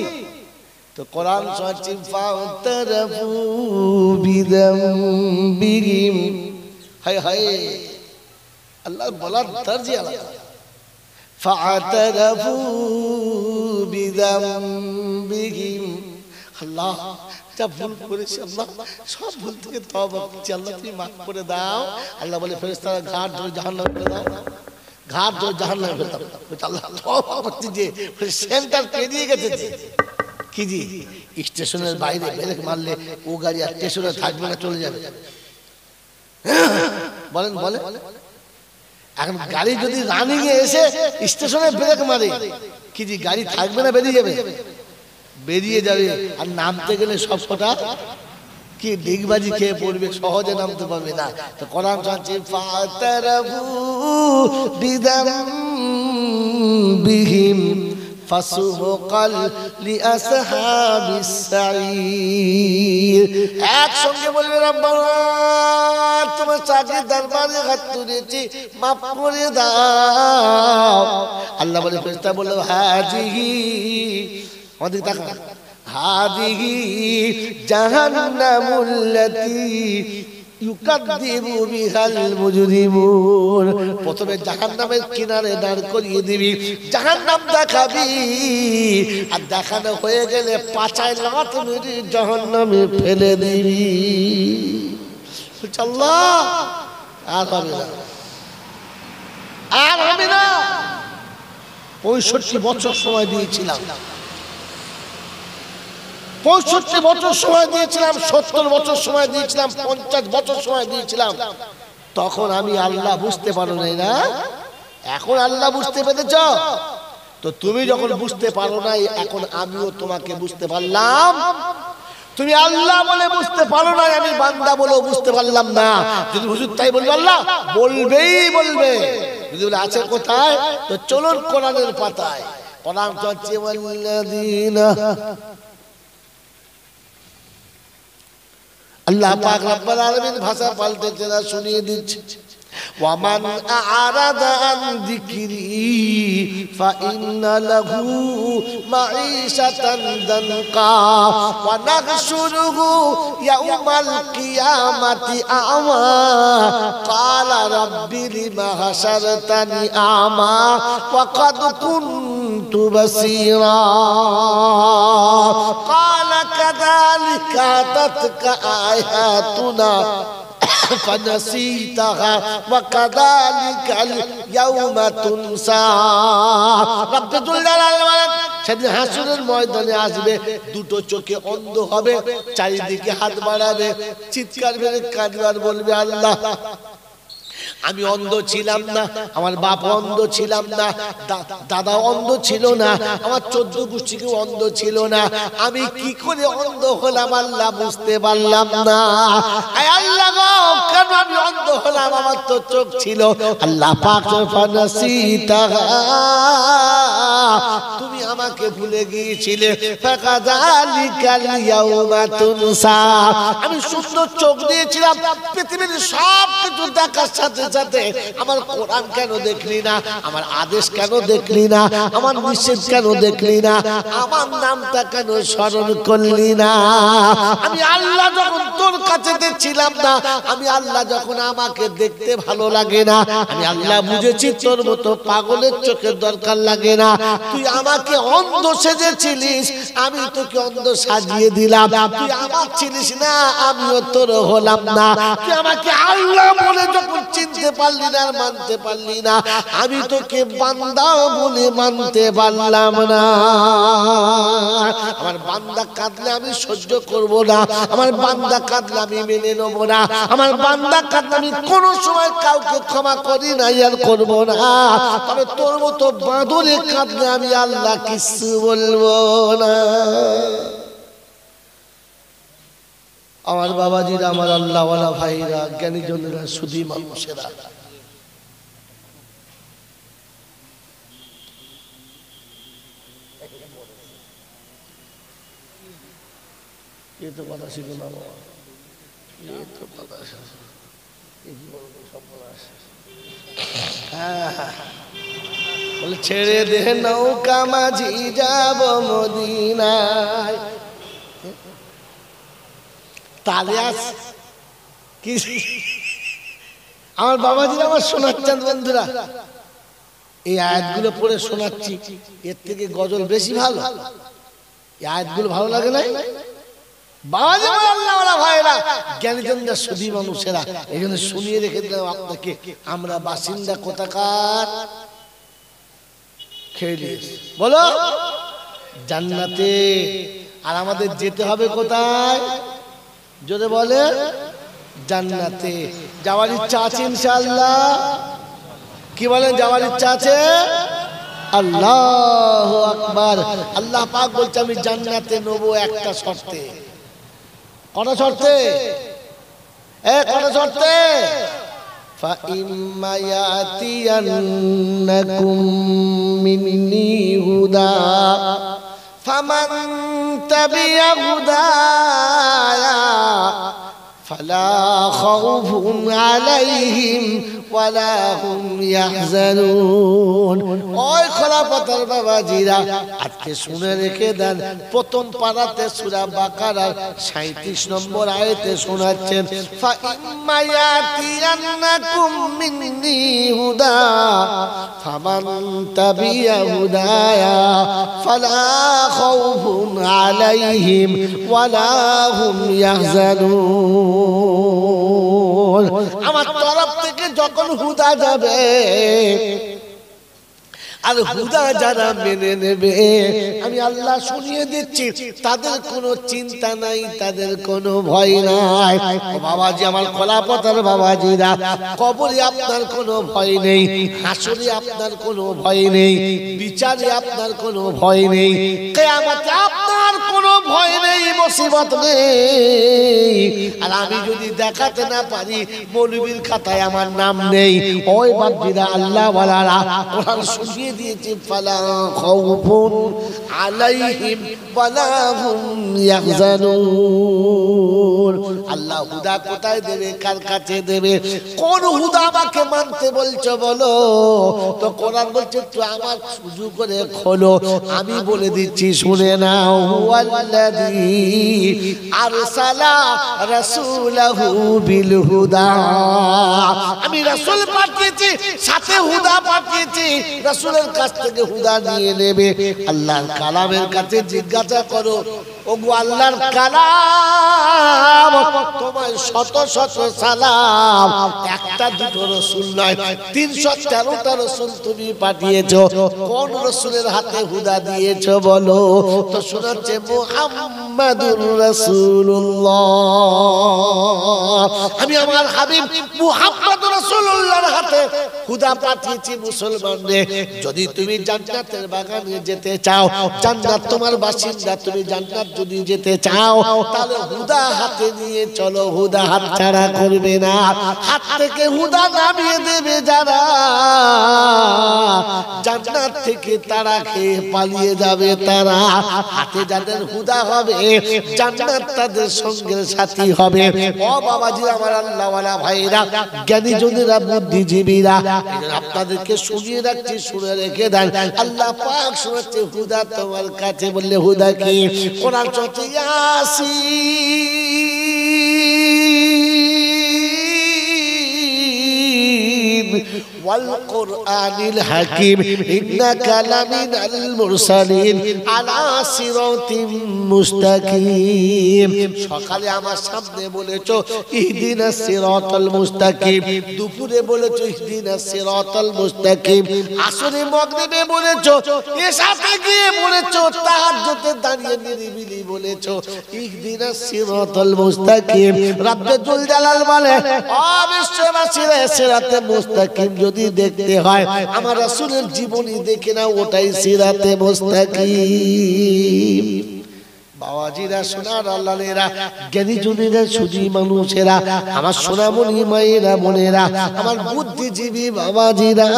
তো কোরআন শোনাচ্ছি ফাতারাফু বিযামবিহিম, হায় হায় আল্লাহ বলার দরজি আলাদা, ফাতারাফু বিযামবিহিম, আল্লাহ যা ভুল করেছি আল্লাহ সব ভুল থেকে তওবা করছি, আল্লাহ তুমি মাফ করে দাও। আল্লাহ বলে ফেরেশতারা ঘাট ধরে জাহান্নামে ফেলে দাও, ঘাট ধরে জাহান্নামে ফেলে দাও। আল্লাহ তওবা করছি যে সেন্টার পেরিয়ে গেছে, কি জি স্টেশনের বাইরে ব্রেক মারলে ও গাড়ি আর স্টেশনে থাকবে না, চলে যাবে। বলেন বলেন, এখন গাড়ি যদি রানিং এ এসে স্টেশনে ব্রেক মারে, কি জি গাড়ি থাকবে না, বেরিয়ে যাবে? বেরিয়ে যাবে। আর নামতে গেলে সব কটা কি ডিগবাজি খেয়ে পড়বে, সহজে নামতে পারবে না। তো কোরআন বলছে ফাতারাফু বিযামবিহিম ফাসুহকাল লিআসহাবিস সাঈর, একসঙ্গে বলবে রব্বানা তোমার চাকরির দরবারে হাত তুলেছি, মাফ করে দাও। আল্লাহ বলে ফেরেশতা বলল হাজিহি, আমাদের তাকা হাদিহি জাহান্নামুল্লাতী ইউকাদ্দিবু বিহাল মুজরিমুন, প্রথমে জাহান্নামের কিনারে দাঁড় করিয়ে দিবি, জাহান্নাম দেখাবি, আর দেখানো হয়ে গেলে পাছায় লাথ মেরে জাহান্নামে ফেলে দিবি। আল্লাহ আর হবে না, আর হবে না। 65 বছর সময় দিয়েছিলাম, 65 বছর সময় দিয়েছিলাম, 70 বছর সময় দিয়েছিলাম, 50 বছর সময় দিয়েছিলাম। তখন আমি আল্লাহ বুঝতে পারো নাই না, এখন আল্লাহ বুঝতে পেরেছ তো। তুমি যখন বুঝতে পারো নাই, এখন আমিও তোমাকে বুঝতে পারলাম। তুমি আল্লাহ বলে বুঝতে পারো না, আমি বান্দা বলেও বুঝতে পারলাম না। যদি হুজুর তাই বলবে, আল্লাহ বলবেই বলবে। যদি বলে আছে কোথায়, তো চলুন কোরআনের পাতায়। কোরআন হচ্ছে ওয়াল্লাযীনা, আল্লাহ পাক রব্বুল আলামিন ভাষা পাল্টেছে না, শুনিয়ে দিচ্ছে। ওয়ামান আ'রাদা আন যিকরি ফাইন্না লাহু মাঈশাতান দানকা ওয়া নাহশুরুহু ইয়াওমাল কিয়ামাতি আ'মা ক্বালা রাব্বি লিমা হাশারতানি আ'মা ওয়া ক্বাদ কুনতু বাসীরা ক্বালা কাযালিকা আতাতকা আয়াতুনা فنسيتها وكذلك اليوم تنسى। رب الجلال সেদিন হাসরের ময়দানে আসবে, দুটো চোখে অন্ধ হবে, চারিদিকে হাত বাড়াবে, চিৎকার মেরে কাঁদবে আর বলবে, আল্লাহ আমি অন্ধ ছিলাম না, আমার বাপ অন্ধ ছিলাম না, দাদা অন্ধ ছিল না, আমার 14 গোষ্ঠী কেউ অন্ধ ছিল না, আমি কি করে অন্ধ হলাম আল্লাহ বুঝতে পারলাম না। আল্লাহ গো, কেন আমি অন্ধ হলাম, আমার তো চোখ ছিল। আল্লাহ পাক ফানাসিতা, তুমি আমাকে ভুলে গিয়েছিলে। ফাকাযালিকাল ইয়াওমা তুনসা, আমি সুন্দর চোখ দিয়েছিলাম, পৃথিবীর সব কিছু দেখার সাথে সাথে আমার কোরআন কেন দেখলি না, আমার আদেশ কেন দেখলি না, আমার নিষেধ কেন দেখলি না, আমার নামটা কেন স্মরণ করলি না। আমি আল্লাহ যখন তোর কাছে ছিলাম না, আমি আল্লাহ যখন আমাকে দেখতে ভালো লাগে না, আমি আল্লাহ বুঝেছি তোর মতো পাগলের চোখের দরকার লাগে না। তুই আমাকে অন্ধ সেজেছিলিস, আমি তোকে অন্ধ সাজিয়ে দিলাম। তুই আমার ছিলিস না, আমিও তোর হলাম না। তুই আমাকে আল্লাহ বলে যখন চিনতে পারলি না, মানতে পারলি না, আমি তোকে বান্দা বলে মানতে পারলাম না। আমার বান্দা কাঁদলে আমি সহ্য করব না, আমার বান্দা কাঁদলে আমি মেনে নেব না, আমার বান্দা কাঁদলে আমি কোনো সময় কাউকে ক্ষমা করি না, আর করব না। তবে তোর মতো বাঁদরে কাঁদলে আমি আল্লাহ কিছু বলবো না। আমার বাবাজিরা, আমার আল্লাহওয়ালা ভাইরা, জ্ঞানীজনেরা, সুধী মানুষেরা, ये तो पता सी ना बाबा, ये तो पता बोले छेड़े दे नौका माझी যাব মদিনায়। তালিয়াস কি আমার বাবাজিরা আমার শোনাচ্ছেন বন্ধুরা, এই আয়াতগুলো পড়ে শোনাচ্ছি, এর থেকে গজল বেশি ভালো। এই আয়াতগুলো ভালো লাগে না বাবাজি, আল্লাহওয়ালা ভাইরা, জ্ঞানীজনরা, সুধী মানুষেরা, এই জন্য শুনিয়ে রেখে দিলাম আপনাকে। আমরা বাসিন্দা কোথাকার, খেয়ে বলো জান্নাতে। আর আমাদের যেতে হবে কোথায়, যদি বলে জান্নাতে। যাওয়ার ইচ্ছা আছে ইনশাআল্লাহ? কি বলেন, যাওয়ার ইচ্ছা আছে? আল্লাহু আকবার। আল্লাহ পাক বলছে আমি জান্নাতে নেব একটা শর্তে। কটা শর্তে? কটা শর্তে? فَإِمَّا يَأْتِيَنَّكُم مِّنِّي هُدًى فَمَن تَبِعَ هُدَايَ ফালা খাউফুন আলাইহিম ওয়ালা হুম ইয়াহজানুন। ওই খোলাফাতের বাবাজিরা আজকে শুনে রেখে দেন, প্রথম পারাতে সূরা বাকারার 37 নম্বর আয়াতে শোনাচ্ছেন, ফা ইম্মা ইয়াতিয়ান্নাকুম মিন্নি হুদা ফামান তাবিয়া হুদায়া ফালা খাউফুন আলাইহিম ওয়ালা হুম ইয়াহজানুন। আমার তরফ থেকে যখন হুদা যাবে, আর হুদা যারা মেনে নেবে আমি আল্লাহ শুনিয়ে দিচ্ছি, তাদের কোনো চিন্তা নাই, তাদের কোনো ভয় নাই। বাবাজি আমার খোলাপতার বাবাজিরা, কবরে আপনার কোনো ভয় নেই, হাসরে আপনার কোনো ভয় নেই, বিচারে আপনার কোনো ভয় নেই, কিয়ামতে আপনার কোনো ভয় নেই, মুসিবত নেই। আর আমি যদি দেখাতে না পারি, মৌলবীর খাতায় আমার নাম নেই। ওই বাপজিরা আল্লাহ ওয়ালারা কোরআন শুনিয়ে দিয়েছে, ফালা খাউফুন আলাইহিম ওয়ালা হুম ইয়াহজানুন। আল্লাহ হুদা কোথায় দেবে, কার কাছে দেবে? কোন হুদা আমাকে মানতে বলছো বলো? তো কোরআন বলছে তুই আমার সুজু করে খোলো, আমি বলে দিচ্ছি শুনে নাও। ওয়াল্লাযী আরসালা রাসূলাহু বিল হুদা, আমি রাসূল পাঠিয়েছি, সাথে হুদা পাঠিয়েছি। রাসূলের কাছ থেকে হুদা নিয়ে নেবে। আল্লাহর কালামের কাছে জিজ্ঞাসা করো, ওগো আল্লাহর কালাম, তোমার শত শত সালাম, একটা দুটো রাসূল নয়, 313টা রাসূল তুমি পাঠিয়েছো। কোন রাসূলের হাতে হুদা দিয়েছো বলো? তো শোনাচ্ছে মুহাম্মাদুর রাসূলুল্লাহ, আমি আমার হাবিব মুহাম্মাদুর রাসূলুল্লাহর হাতে হুদা পাঠিয়েছি মুসলমানদের। যদি তুমি জান্নাতের বাগানে যেতে চাও, জান্নাত তোমার বাসিন্দা, তুমি জান্নাত যদি যেতে চাও, তাহলে হুদা হাতে নিয়ে চলো, হুদা হাত ছাড়া করবে না। হাত থেকে হুদা নামিয়ে দেবে যারা, জান্নাত থেকে তারা খেয়ে পালিয়ে যাবে তারা। হাতে যাদের হুদা হবে, জান্নাত তাদের সঙ্গের সাথী হবে। ও বাবাজি আমার আল্লাহ ওয়ালা ভাইরা, জ্ঞানী জনেরা, বুদ্ধিজীবীরা, আপনাদেরকে শুনিয়ে রাখছি, শুনে রেখে দেন। আল্লাহ পাক শোনাচ্ছে হুদা তোমার কাছে। বললে হুদা কি? কোরআন চলছে ইয়াসিন ওয়াল কুরআনিল হাকিম ইন্নাকা লামিনাল মুরসালিন আলা সিরাতিম মুস্তাকিম। সকালে আমার সামনে বলেছো ইহদিনাস সিরাতাল মুস্তাকিম, দুপুরে বলেছো ইহদিনাস সিরাতাল মুস্তাকিম, আসরে মাগরিবে বলেছো, এশাতে গিয়ে বলেছো, তাহাজ্জুদে দাঁড়িয়ে নিরিবিলি বলেছো ইহদিনাস সিরাতাল মুস্তাকিম। রব্বে জুল জালাল বলে, ও বিশ্ববাসীরা, সিরাতে মুস্তাকিম যদি দেখতে হয় আমার রাসূলের জীবনী দেখে নাও, ওটাই সিরাতে মুস্তাকিম। বাবাজিরা, সোনার আল্লাহেরা, জ্ঞানী জনেরা, সুধী মানুষেরা, আমার সোনামণি মায়েরা, বোনেরা, আমার বুদ্ধিজীবী বাবাজিরা,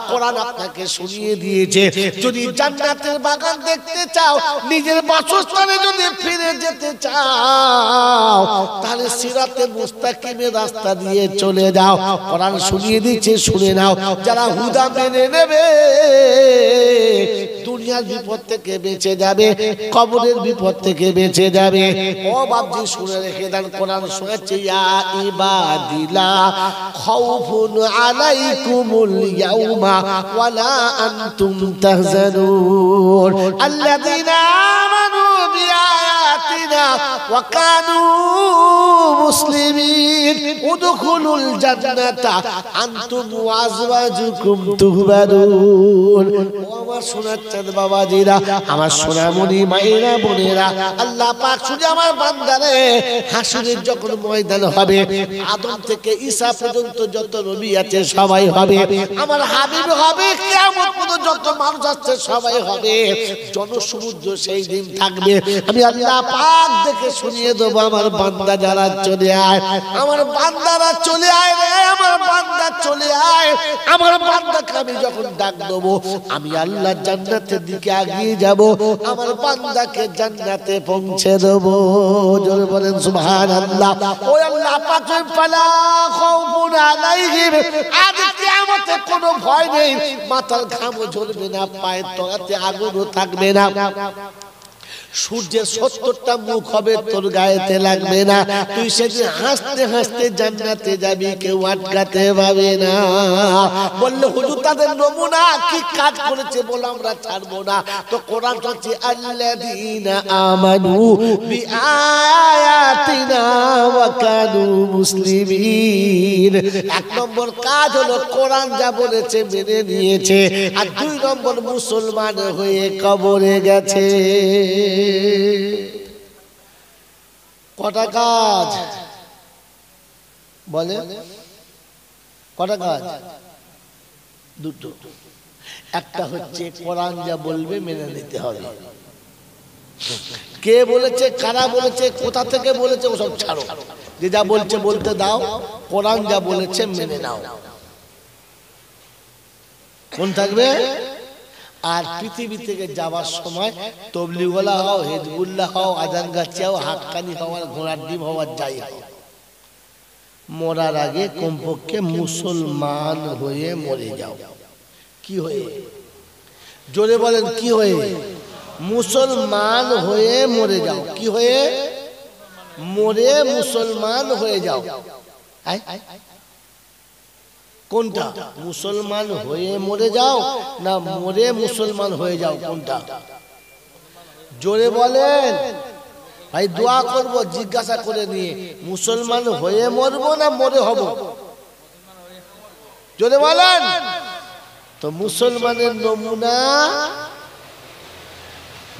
কোরআন আপনাকে শুনিয়ে দিয়েছে, যদি জান্নাতের বাগান দেখতে চাও, নিজের বাসস্থানে যদি ফিরে যেতে চাও, তাহলে সিরাতে মুস্তাকিমের রাস্তা দিয়ে চলে যাও। কোরআন শুনিয়ে দিচ্ছে, শুনে নাও। যারা হুদা মেনে নেবে, দুনিয়ার বিপদ থেকে বেঁচে যাবে, কবরের বিপদ থেকে বেঁচে যাবে। ও বাপজি শুনে রেখে দেন, কোরআন শোনাচ্ছে ইয়া ইবাদিলা খাউফুন আলাইকুমুল ইয়াউমা ওয়ালা আনতুম তাহজানুন আল্লাযীনা আমানু বিআয়াতিনা ওয়া কানু মুসলিমিন উদখুলুল জান্নাতা আনতুম ওয়া আজওয়াজুকুম তুহবারুন। ও আমার শোনাচ্ছেন বাবাজিরা, আমার সোনামণি মায়েরা, বোনেরা, আল্লাহ পাক শুধু আমার বান্দারে হাসরের যখন ময়দান হবে, আদম থেকে ঈসা পর্যন্ত যত নবী আছে সবাই হবে, আমার হাবিব হবে, কিয়ামত পর্যন্ত যত মানুষ আছে সবাই হবে, জনসমুদ্র সেই দিন থাকবে। আমি আল্লাহ পাক ডাক দেখে শুনিয়ে দেবো আমার বান্দা যারা চলে আয়, আমার বান্দারা চলে আয় রে, আমার বান্দা চলে আয়। আমার বান্দাকে আমি যখন ডাক দেবো, আমি আল্লাহ জান্নাতের দিকে এগিয়ে যাব, আমার বান্দাকে জান্নাতে পৌঁছে দেবো। জোরে বলেন সুবহানাল্লাহ। ওই আল্লাহ পাক ফালা খাউফুন আলাইহিম, আজ কিয়ামতে কোনো ভয় নেই, মাথার ঘামও ঝরবে না, পায়ের তলাতে আগুনও থাকবে না, সূর্যের ৭০টা মুখ হবে, তোর গায়েতে লাগবে না, তুই সেদিন হাসতে হাসতে জান্নাতে যাবি, কেউ আটকাতে পারবে না। বললে হুজুর তাদের নমুনা কি কাজ করেছে বলে আমরা ছাড়বো না, তো কোরআন বলছে আল্লাযীনা আমানু বিআয়াতিনা ওয়া কানু মুসলিমিন। এক নম্বর কাজ হলো কোরআন যা বলেছে মেনে নিয়েছে, আর ২ নম্বর মুসলমান হয়ে কবরে গেছে। কটা কাজ বলে? কটা কাজ? দুটো। একটা হচ্ছে কোরআন যা বলবে মেনে নিতে হবে। কে বলেছে, কারা বলেছে, কোথা থেকে বলেছে ওসব ছাড়ো, যে যা বলছে বলতে দাও, কোরআন যা বলেছে মেনে নাও। কোন থাকবে? আর পৃথিবী থেকে যাওয়ার সময় তবলিগওয়ালা হও, হিজবুল্লাহ হও, আজান গাছি হও, হাক্কানি হও, আর ঘোড়ার ডিম হও, আর যাই হও, মরার আগে কমপক্ষে মুসলমান হয়ে মরে যাও। কি হয়ে? জোরে বলেন কি হয়ে? মুসলমান হয়ে মরে যাও। কি হয়ে? মরে মুসলমান হয়ে যাও। কোনটা? মুসলমান হয়ে মরে যাও না মরে মুসলমান হয়ে যাও, কোনটা? জোরে বলেন ভাই, দোয়া করব জিজ্ঞাসা করে নিয়ে, মুসলমান হয়ে মরবো না মরে হব? জোরে বলেন। তো মুসলমানের নমুনা,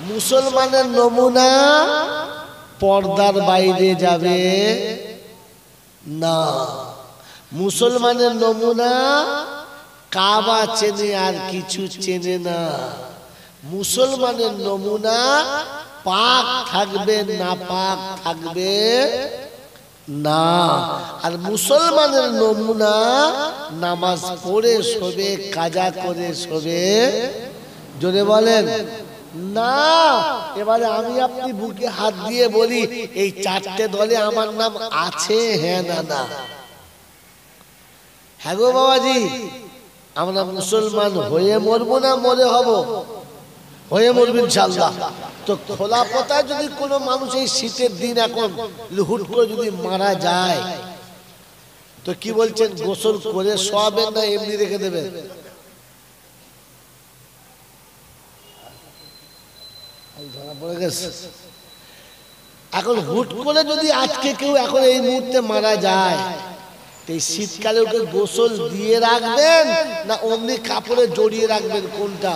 মুসলমানের নমুনা পর্দার বাইরে যাবে না। মুসলমানের নমুনা কাবা চেনে আর কিছু চেনে না। মুসলমানের নমুনা পাক থাকবে না পাক থাকবে না। আর মুসলমানের নমুনা নামাজ পড়ে শোবে, কাজা করে শোবে। জোরে বলেন না। এবারে আমি আপনি বুকে হাত দিয়ে বলি, এই 4টে দলে আমার নাম আছে, হ্যাঁ না না? হ্যাঁ গো বাবাজি, আমরা মুসলমান হয়ে মরবো না মরে হব? হয়ে মরবো ইনশাআল্লাহ। তো খোলা পতায় যদি কোনো মানুষ এই শীতের দিন এখন হুট করে যদি মারা যায়, তো কি বলছেন, গোসল করে শোয়াবেন না এমনি রেখে দেবেন? এখন হুট করে যদি আজকে কেউ এখন এই মুহূর্তে মারা যায়, এই শীতকালে ওকে গোসল দিয়ে রাখবেন না অমনি কাপড়ে জড়িয়ে রাখবেন, কোনটা?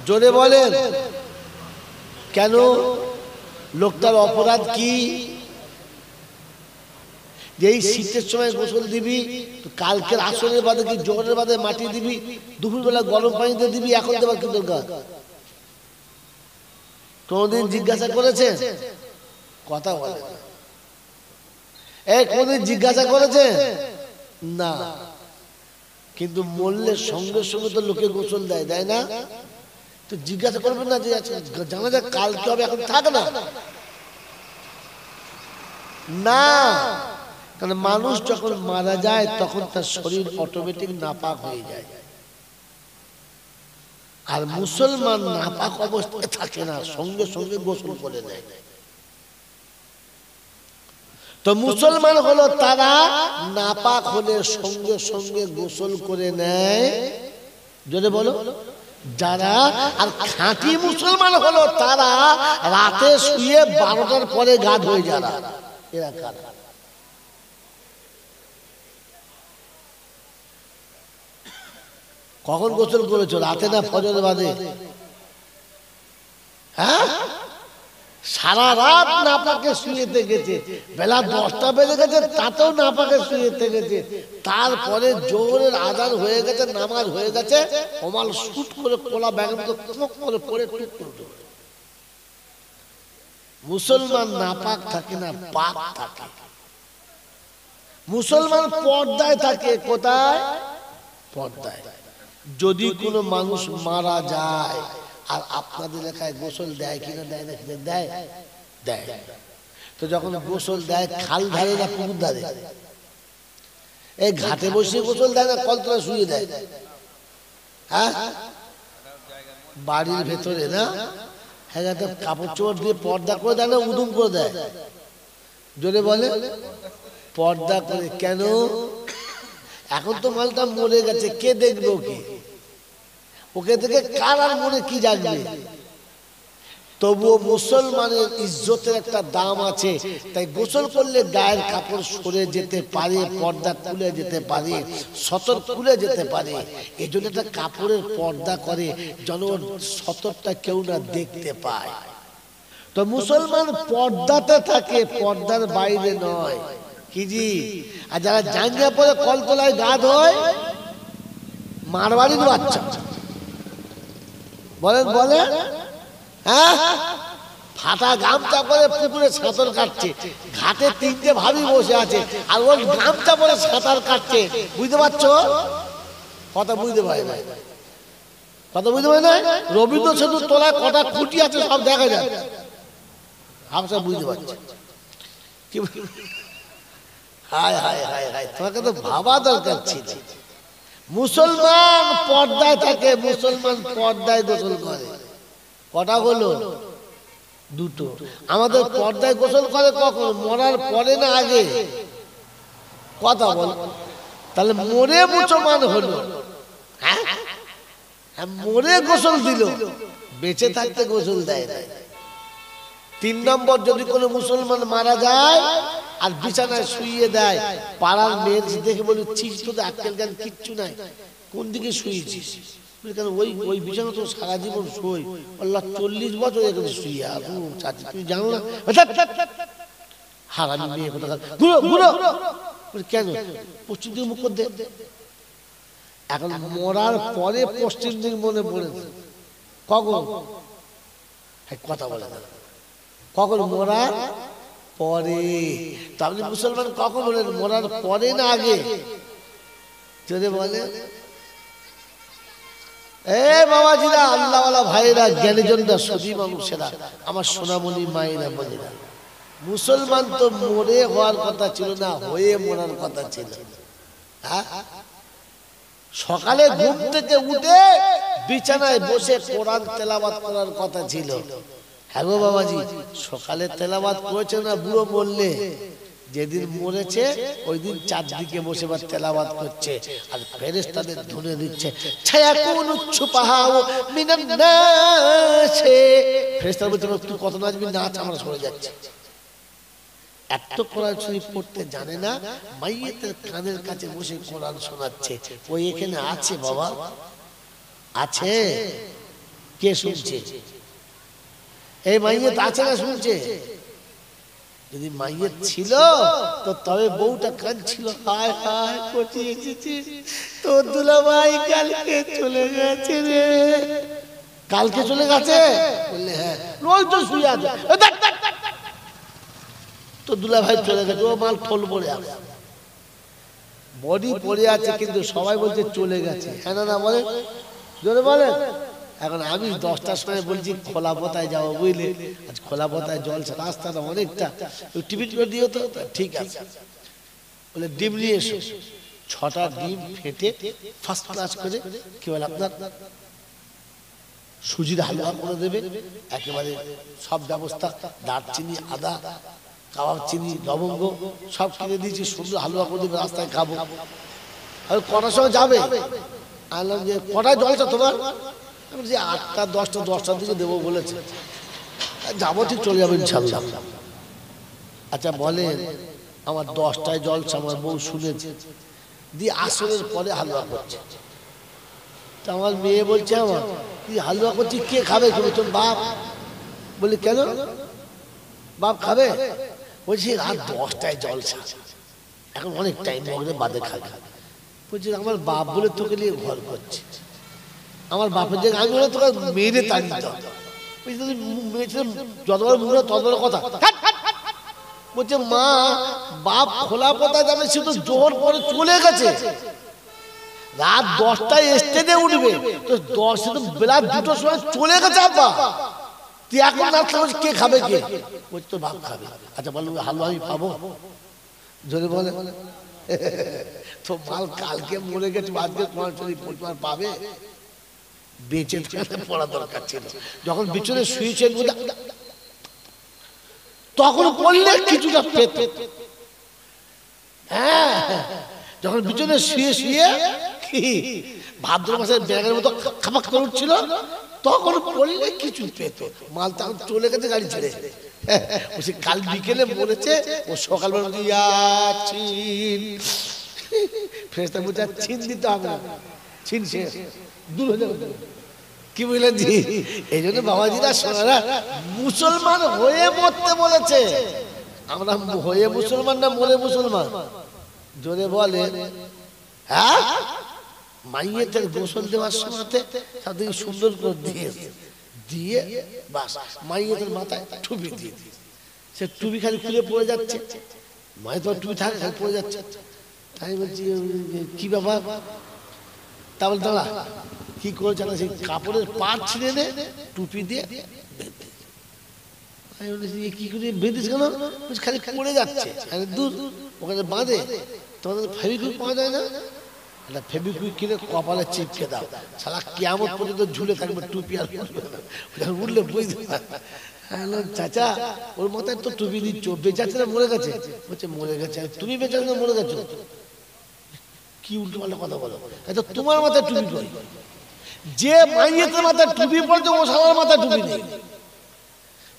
জোরে বলেন। কেন? লোকটার অপরাধ কি? যে এই শীতের সময় গোসল দিবি, কালকের আসরের বাদে কি জোহরের বাদে মাটি দিবি, দুপুরবেলা গরম পানিতে দিবি, এখন দেবার কি দরকার? কোনদিন জিজ্ঞাসা করেছে? কথা বলে কোনদিন জিজ্ঞাসা করেছে না। কিন্তু মরলে সঙ্গে সঙ্গে তো লোকে গোসল দেয়, দেয় না? তো জিজ্ঞাসা করবেন না যে জানা যায় কালকে হবে, এখন থাক না। না, কারণ মানুষ যখন মারা যায় তখন তার শরীর অটোমেটিক নাপাক হয়ে যায়। আর মুসলমান নাপাক অবস্থায় থাকে না, সঙ্গে সঙ্গে গোসল করে দেয়। তো মুসলমান হলো তারা নাপাক হলে সঙ্গে সঙ্গে গোসল করে নেয়। যদি বলো যারা, আর খাঁটি মুসলমান হলো তারা রাতে শুয়ে 12টার পরে গা ধুয়ে যারা, এরা কারা? কখন গোসল করেছো? রাতে না ফজর বাদে? হ্যাঁ, সারা রাত নাপাকে শুয়ে থেকেছে, বেলা 10টা বেজে গেছে তাতেও নাপাকে শুয়ে থেকেছে, তারপরে জোহরের আজান হয়ে গেছে, নামাজ হয়ে গেছে, ওমাল শুট করে কোলা ব্যাগ করে পড়ে টুক করে। মুসলমান নাপাক থাকে না, পাক থাকে। মুসলমান পর্দায় থাকে। কোথায়? পর্দায়। যদি কোনো মানুষ মারা যায়, আর আপনাদের এলাকায় গোসল দেয় কিনা দেয় না? দেয়, দেয়। তো যখন গোসল দেয় খাল ধারে না পুকুর ধারে? এই ঘাটে বসে গোসল দেয় না কলতলায় শুয়ে দেয়? হ্যাঁ, বাড়ির ভেতরে না? হ্যাঁ, কাপড় চোপড় দিয়ে পর্দা করে দেয় না উদুম করে দেয়? জোরে বলে পর্দা করে। কেন? এখন তো মালটা মরে গেছে, কে দেখবে ওকে? ওকে দেখে কার আর মনে কি জাগবে? তবুও মুসলমানের ইজ্জতের একটা দাম আছে, তাই গোসল করলে গায়ের কাপড় সরে যেতে পারে, পর্দা খুলে যেতে পারে, সতর খুলে যেতে পারে। এই জন্য একটা কাপড়ের পর্দা করে যেন সতরটা কেউ না দেখতে পায়। তো মুসলমান পর্দাতে থাকে, পর্দার বাইরে নয়। কি জি? আর যারা জাঙ্গিয়া পরে কলতলায় গা ধোয়, মারবাড়ির বাচ্চা। বলেন বলেন, হ্যাঁ, ফাটা গামছা পরে পুকুরে সাঁতার কাটছে, ঘাটে তিনটে ভাবি বসে আছে, আর ওর গামছা পরে সাঁতার কাটছে। বুঝতে পারছো? কথা বুঝতে পারে না, কথা বুঝতে পারে না। রবীন্দ্র সেতুর তলায় কটা খুঁটি আছে সব দেখা যায়। হামসা বুঝতে পারছে? কি? হায় হায় হায় হায়, তোমাকে তো ভাবা দরকার ছিল। মুসলমান পর্দায় থাকে, মুসলমান পর্দায় গোসল করে। কটা হলো? দুটো। আমাদের পর্দায় গোসল করে কখন? মরার পরে না আগে? কথা বল। তাহলে মরে মুসলমান হলো, হ্যাঁ, মরে গোসল দিল, বেঁচে থাকতে গোসল দেয় না। 3 নম্বর, যদি কোনো মুসলমান মারা যায় আর বিছানায় শুইয়ে দেয়, পাড়ার মেয়ে দেখে বলি, চিজ তো আক্কেল জ্ঞান কিচ্ছু নাই, কোন দিকে শুয়েছিস? কেন? ওই বিছানা তো সারা জীবন শুই, আল্লাহ 40 বছর এখানে শুয়ে আছো চাচি, তুই জানো না? হারামি মেয়ে কোথা? ঘুরো ঘুরো। কেন? পশ্চিম দিকে মুখ করতে। এখন মরার পরে পশ্চিম দিক মনে পড়েছে কখন? কথা বলে না। কখন? মরার পরে। তাহলে মুসলমান কখন বলেন? মরার পরে না আগে? যদি বলে এ বাবাজিরা, আল্লাহওয়ালা ভাইরা, জ্ঞানীজনরা, সদী মানুষেরা, আমার সোনামণি মায়েরা, বোনেরা, মুসলমান তো মরে হওয়ার কথা ছিল না, হয়ে মরার কথা ছিল। হ্যাঁ, সকালে ঘুম থেকে উঠে বিছানায় বসে কোরআন তেলাওয়াত করার কথা ছিল। হ্যাঁ গো বাবাজি, সকালে তেলাওয়াত করেছে না বুড়ো বললে? যেদিন মরেছে ওই দিন চারদিকে বসে বা তেলাওয়াত করছে, আর ফেরেশতাদের ধুনে দিচ্ছে, ছায়াকুনু ছুপাহাও মিনান নাসে। ফেরেশতা বলছে, তুই কত নাচবি, নাচ, আমরা সরে যাচ্ছি। এত কোরআন শরীফ পড়তে জানে না, মাইয়েতের কানের কাছে বসে কোরআন শোনাচ্ছে। ওই এখানে আছে বাবা, আছে। কে শুনছে? এই মাইয়েত আছে না শুনছে? যদি মাইয়েত ছিল তো তবে বউটা কাঁদছিল, হায় হায় কোটি এসেছি, তোর দুলাভাই কালকে চলে গেছে রে। কালকে চলে গেছে? বললে হ্যাঁ। রোজ তো শুয়ে আছে, তো দুলাভাই চলে গেছে, ও মাল ফল পড়ে আছে, বডি পড়ে আছে, কিন্তু সবাই বলছে চলে গেছে। হ্যাঁ না বলে? জোরে বলে। এখন আমি 10টার সময় বলছি খোলা পথায় যাবো, বুঝলে? আজ খোলা পথায় জলসা, রাস্তাটা অনেকটা, টিফিন করে দিও তো। ঠিক আছে, বলে ডিম নিয়ে এসো। 6টা ডিম ফেটে ফার্স্ট ক্লাস করে, কি বলে আপনার সুজির হালুয়া করে দেবে, একেবারে সব ব্যবস্থা, দারচিনি, আদা, কাবাব চিনি, লবঙ্গ সব কিনে দিয়েছি, সুন্দর হালুয়া করে দেবে, রাস্তায় খাবো। আর কটার সময় যাবে? আনলাম যে কটায় জলসা তোমার? আমি যে 8টা 10টার দিকে দেবো বলেছে। যাবো, ঠিক চলে যাবো ইনশাল্লাহ। আচ্ছা বলেন, আমার 10টায় জলসা, আমার বউ শুনেছে, দিয়ে আসরের পরে হালুয়া করছে। তা আমার মেয়ে বলছে, আমার তুই হালুয়া করছি, কে খাবে? তোর বাপ। বলি কেন, বাপ খাবে? বলছি রাত 10টায় জলসা, এখন অনেক টাইম বাদে খাবে। বলছি আমার বাপ বলে তোকে নিয়ে ঘর করছে, আমার বাপের জায়গায় আমি বলে তোকে মেরে তাড়িয়ে দাও। যতবার মুখ ততবার কথা বলছে মা বাপ খোলা পথা যাবে সে তো জোর পরে চলে গেছে, রাত 10টায় স্টেজে উঠবে তো 10 তো বেলা 2টোর সময় চলে গেছে আব্বা, তুই এখন না খাবি কে খাবে কে? বলছে তোর বাপ খাবে। আচ্ছা বললো হালুয়া আমি পাবো? জোরে বলে তো মাল কালকে মরে গেছে, আজকে তোমার পরিবার পাবে? বেঁচে থাকতে পড়া দরকার ছিল। যখন বিছানায় শুয়েছেন তখন পড়লে কিছুটা পেত। হ্যাঁ, যখন বিছানায় শুয়ে শুয়ে কি ভাদ্র মাসের ব্যাগের মতো খাপাক করে উঠছিল তখন পড়লে কিছু পেত। মাল তখন চলে গেছে গাড়ি ছেড়ে। সে কাল বিকেলে বলেছে, ও সকালবেলা ফেরেশতা বলছে ছিন দিতে হবে না, ছিন শেষ, দূর হয়ে যাবে। কি বুঝলেন জি? এই জন্য বাবাজিরা সোনারা মুসলমান হয়ে মরতে বলেছে। আমরা হয়ে মুসলমান না মরে মুসলমান? জোরে বলে। হ্যাঁ, মাইয়েতের গোসল দেওয়ার সময়তে তাদেরকে সুন্দর করে দিয়ে বাস মাইয়েতের মাথায় টুপি দিয়ে সে টুপি খালি খুলে পড়ে যাচ্ছে, মায়ের তো টুপি থাকে খালি পড়ে যাচ্ছে। তাই বলছি কি ব্যাপার? তাহলে দাঁড়া কি করেছে না, সেই কাপড়ের পাট ছিঁড়ে নে টুপি দিয়ে কি করে বেঁধেছে কেন? খালি পড়ে যাচ্ছে, দূর ওখানে বাঁধে। তোমাদের ফেবিকুইক পাওয়া যায় না? একটা ফেবিকুইক কিনে কপালে চিপকে দাও, সারা কিয়ামত পর্যন্ত ঝুলে থাকবে, টুপি আর উঠলে বুঝতে পারবে। চাচা ওর মাথায় তো টুপি দিচ্ছ, বেঁচাচ্ছে না মরে গেছে? বলছে মরে গেছে। তুমি বেঁচাচ্ছ না মরে গেছো? কি উল্টো পাল্টা কথা বলো? তোমার মাথায় টুপি করি, যে মাইয়েতের মাথায় টুপি পড়ছে ও সবার মাথায় টুপি নেই।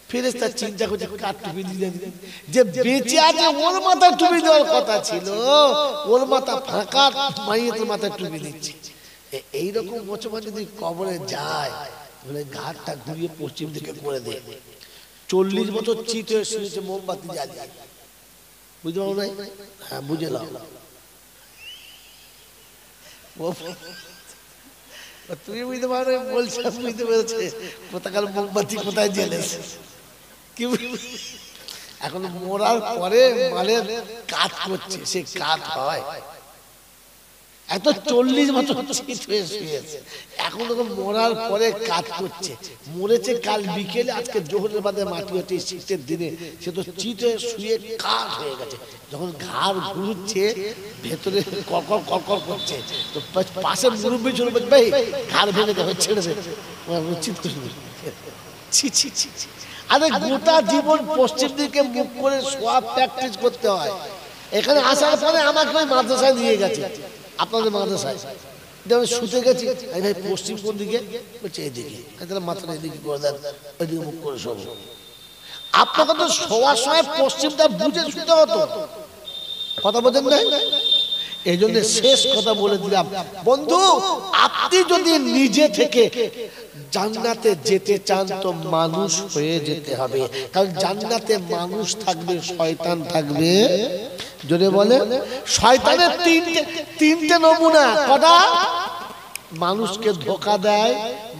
ফেরেশতা চিন্তা করছে কার টুপি দিয়ে দিলেন? যে বেঁচে আছে ওর মাথায় টুপি দেওয়ার কথা ছিল, ওর মাথা ফাঁকা, মাইয়েতের মাথায় টুপি দিচ্ছে। এইরকম মুসলমান যদি কবরে যায় বলে ঘাটটা ঘুরিয়ে পশ্চিম দিকে করে দে। 40 বছর চিত হয়ে শুয়েছে মোমবাতি জ্বালিয়ে। বুঝতে পারো নাই? হ্যাঁ বুঝে নাও। তুমি বুঝতে পারো বলছো, বুঝতে পেরেছে কোথাকার মোমবাতি কোথায় জ্বেলেছে। কি এখন মরার পরে মালের কাজ করছে, সে কাজ হয়। এত 40 বছর চিত হয়ে শুয়েছে, এখন মরার পরে কাজ করছে। মরেছে কাল বিকেলে, আজকে জোহরের বাদে মাটি হচ্ছে শীতের দিনে, সে তো চিত হয়ে শুয়ে কাজ হয়ে গেছে। যখন ঘাড় ঘুরছে ভেতরে কড়কড় কড়কড় করছে, তো পাশে মুরব্বী চলে বলছে ভাই ঘাড় ভেঙে যাবে, ছেড়ে দে। চিৎ ছি ছি ছি। আরে গোটা জীবন পশ্চিম দিকে মুখ করে শোয়া প্র্যাকটিস করতে হয়। এখানে আসার পরে আমাকে ওই মাদ্রাসায় নিয়ে গেছে, আপনাদের মাদ্রাসায়। যেমন শুতে গেছি, ভাই পশ্চিম কোন দিকে? বলছে এদিকে। তাহলে মাথাটা এদিকে করে দেন, ওইদিকে মুখ করে শোবো। আপনাকে তো শোয়ার সময় পশ্চিমটা বুঝে শুতে হতো, কথা বোঝেন না? এই জন্য শেষ কথা বলে দিলাম বন্ধু, আপনি যদি নিজে থেকে জান্নাতে যেতে চান তো মানুষ হয়ে যেতে হবে। কারণ জান্নাতে মানুষ থাকবে, শয়তান থাকবে। জোরে বলে। শয়তানের তিনটে নমুনা। কটা? মানুষকে ধোকা দেয়,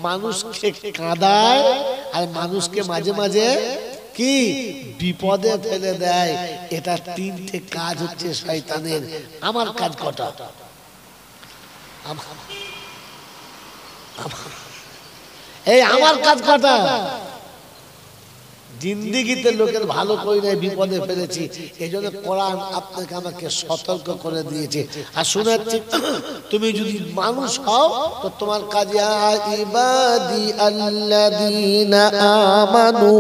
মানুষকে কাঁদায়, আর মানুষকে মাঝে মাঝে কি বিপদে ফেলে দেয়। এটা তিনটে কাজ হচ্ছে শয়তানের। আমার কাজ কটা? এই আমার কাজ কটা? জিন্দিগিতে লোকের ভালো করি নাই, বিপদে ফেলেছি। এই জন্য কোরআন আপনাকে আমাকে সতর্ক করে দিয়েছে। আর শোনাচ্ছি, তুমি যদি মানুষ হও তো তোমার কাজ ইবাদি আল্লাযীনা আমানু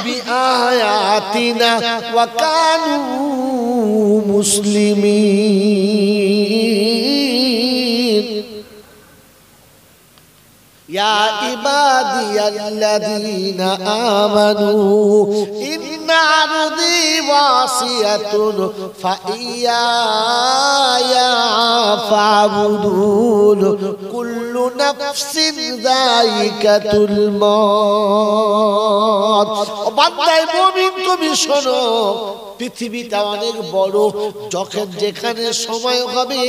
বিআয়াতিনা ওয়া কানু মুসলিমিন। ইয়া ইবাদিয়াল্লাযীনা আমানু ইন্না আরদি ওয়াসিয়াতুন ফাইয়ায়া ফাবুদুন কুল্লু নাফসিন যায়িকাতুল মউত। ও বান্দায়ে মুমিন তুমি শোনো, পৃথিবীটা অনেক বড়, যখন যেখানে সময় হবে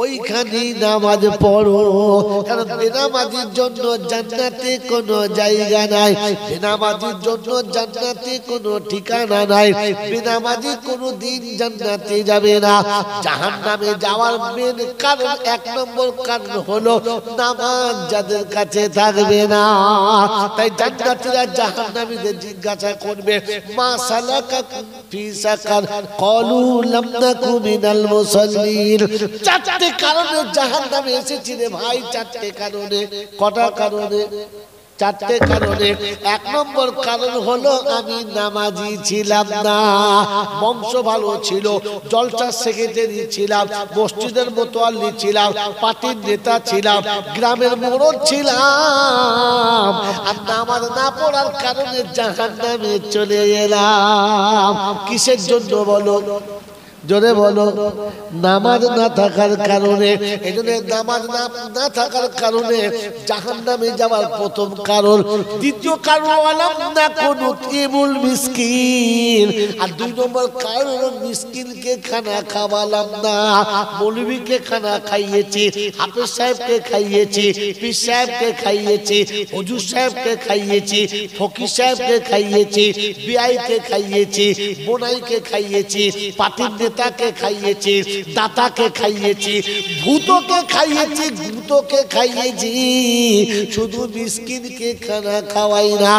ওইখানেই নামাজ পড়ো। কারণ বেনামাজির জন্য জান্নাতে কোনো জায়গা নাই, বেনামাজির জন্য জান্নাতে কোনো ঠিকানা নাই, বেনামাজি কোনো দিন জান্নাতে যাবে না। জাহান্নামে যাওয়ার মেন কারণ, এক নম্বর কারণ হলো নামাজ যাদের কাছে থাকবে না। তাই জান্নাতীরা জাহান্নামীদের জিজ্ঞাসা করবে, মা সালাকাকুম ফি সাকার, ক্বালু লাম নাকু মিনাল মুসাল্লিন। চারটি কারণে জাহান্নামে এসেছি রে ভাই, চারটি কারণে। কটা কারণে? চারটে কারণে। এক নম্বর কারণ হলো আমি নামাজি ছিলাম না, বংশ ভালো ছিল, জলসা সেক্রেটারি ছিলাম, মসজিদের মোতাল্লি ছিলাম, পার্টির নেতা ছিলাম, গ্রামের মোড়ল ছিলাম, আর নামাজ না পড়ার কারণে জাহান্নামে চলে এলাম। কিসের জন্য বলো? জোরে বলো। নামাজ না থাকার কারণে। এজন্য নামাজ না থাকার কারণে জাহান্নামে যাওয়ার প্রথম কারণ। দ্বিতীয় কারণ আলাম না কোনো কেবল মিসকিন, আর দুই নম্বর কারণ মিসকিনকে খানা খাওয়ালাম না। মৌলবীকে খানা খাইয়েছি, হাফেজ সাহেবকে খাইয়েছি, পীর সাহেবকে খাইয়েছি, হুজুর সাহেবকে খাইয়েছি, ফকির সাহেবকে খাইয়েছি, বিআইকে খাইয়েছি, বোনাইকে খাইয়েছি, পার্টির নেতাকে খাইয়েছি, দাতাকে খাইয়েছি, ভূতকে খাইয়েছি, ভূতকে খাইয়েছি, শুধু মিসকিনকে খানা খাওয়াই না।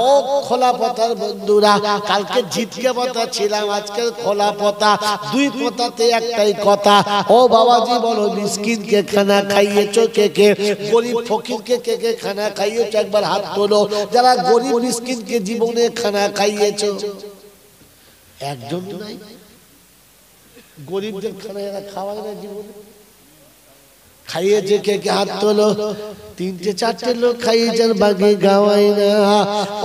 ও খোলা পাতার বন্ধুরা, কালকে ঝিটকে পাতা ছিলাম, আজকের খোলা পাতা, দুই পাতাতে একটাই কথা। ও বাবাজি বলো, মিসকিনকে খানা খাইয়েছো কে কে? গরিব ফকিরকে কে কে খানা খাইয়েছো? একবার হাত তোলো যারা গরিব মিসকিনকে জীবনে খানা খাইয়েছো। একজন নাই। গরিবদের খানা এরা খাওয়ায় না জীবনে। খাইয়েছে কে কে? হাত তোলো। তিনটে চারটে লোক খাইয়েছেন, বাকি গাওয়াই না।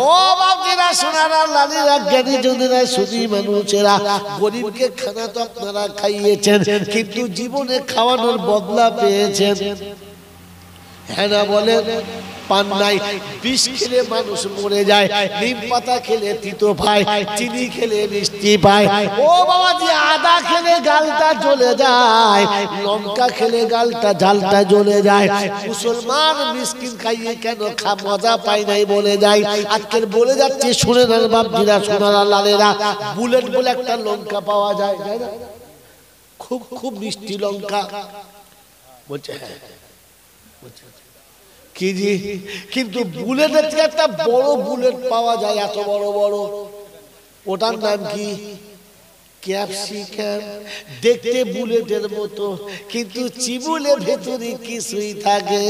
ও বাপজিরা, সোনারা, লালিরা, জ্ঞানী জনেরা, সুধী মানুষেরা, গরিবকে খানা তো আপনারা খাইয়েছেন, কিন্তু জীবনে খাওয়ানোর বদলা পেয়েছেন। হ্যাঁ না বলেন? পান নাই। বিষ খেলে মানুষ মরে যায়, নিম পাতা খেলে তিতো পায়, চিনি খেলে মিষ্টি পায়। ও বাবাজি, আদা খেলে গালটা জ্বলে যায়, লঙ্কা খেলে গালটা ঝালটা জ্বলে যায়। মুসলমান মিসকিন খাইয়ে কেন মজা পায় নাই বলে যায়। আজকের বলে যাচ্ছে, শুনে নেন বাপজিরা, সোনারা, লালেরা, বুলেট বলে একটা লঙ্কা পাওয়া যায়, খুব খুব মিষ্টি লঙ্কা। বলছে হ্যাঁ, কি জি, কিন্তু বুলেটের থেকে একটা বড় বুলেট পাওয়া যায়, এত বড় বড়। ওটার নাম কি? ক্যাপসিকাম। দেখতে বুলেটের মতো, কিন্তু চিবুলে ভেতরে কিছুই থাকে।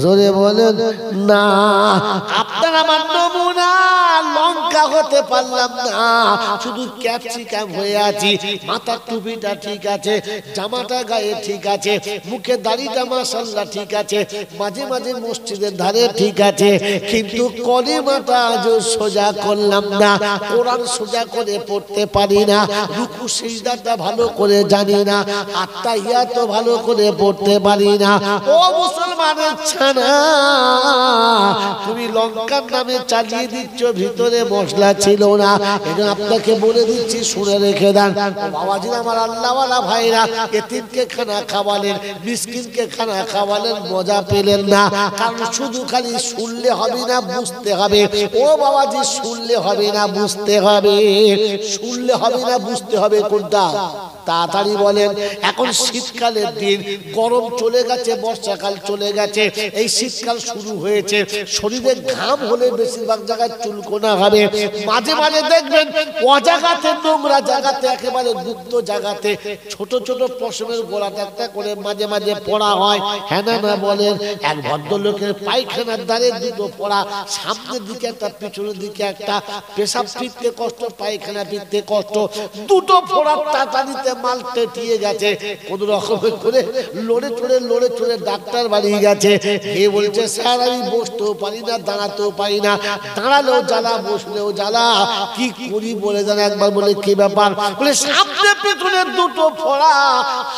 জোরে বলেন না। আপনার আমার নমুনা লঙ্কা হতে পারলাম না, শুধু ক্যাপসিকাম হয়ে আছি। মাথার টুপিটা ঠিক আছে, জামাটা গায়ে ঠিক আছে, মুখে দাড়িটা মাশাআল্লাহ ঠিক আছে, মাঝে মাঝে মসজিদের ধারে ঠিক আছে, কিন্তু কলিমাটা আজও সোজা করলাম না। কোরআন সোজা করে পড়তে পারি না, রুকু সিজদাটা ভালো করে জানি না, আত্তাহিয়াত ভালো করে পড়তে পারি না। ও মুসলমানের ছানা, তুমি লঙ্কার নামে চালিয়ে দিচ্ছ, ভিতরে মশলা ছিল না। এটা আপনাকে বলে দিচ্ছি, শুনে রেখে দেন। বাবাজি আমার, আল্লাহওয়ালা ভাইরা, এতিমকে খানা খাওয়ালেন, মিসকিনকে খানা খাওয়ালেন, মজা পেলেন না। কারণ শুধু খালি শুনলে হবে না, বুঝতে হবে। ও বাবাজি, শুনলে হবে না, বুঝতে হবে। শুনলে হবে না, বুঝতে হবে। কোনটা? তাড়াতাড়ি বলেন। এখন শীতকালের দিন, গরম চলে গেছে, বর্ষাকাল চলে গেছে, এই শীতকাল শুরু হয়েছে। শরীরে ঘাম হলে বেশিরভাগ জায়গায় চুলকোনা হবে। মাঝে মাঝে দেখবেন অজাগাতে, নোংরা জায়গাতে, একেবারে গুপ্ত জায়গাতে ছোট ছোট পশমের গোলাটা একটা করে মাঝে মাঝে পড়া হয়। হ্যাঁ না বলেন? এক ভদ্রলোকের পায়খানার ধারে দুটো পড়া, সামনের দিকে একটা, পিছনের দিকে একটা। পেশাব ফিরতে কষ্ট, পায়খানা ফিরতে কষ্ট, দুটো ফোড়ার টাটানিতে মাল টেটিয়ে গেছে, কোন রকম করে লড়ে চড়ে ডাক্তার বাড়ি গেছে। এ বলছে স্যার আমি বসতেও পারি না, দাঁড়াতেও পারি না, দাঁড়ালেও জ্বালা বসলেও জ্বালা, কি করি বলে দেন একবার। বলে কি ব্যাপার? বলে সামনে পেছনে দুটো ফোড়া,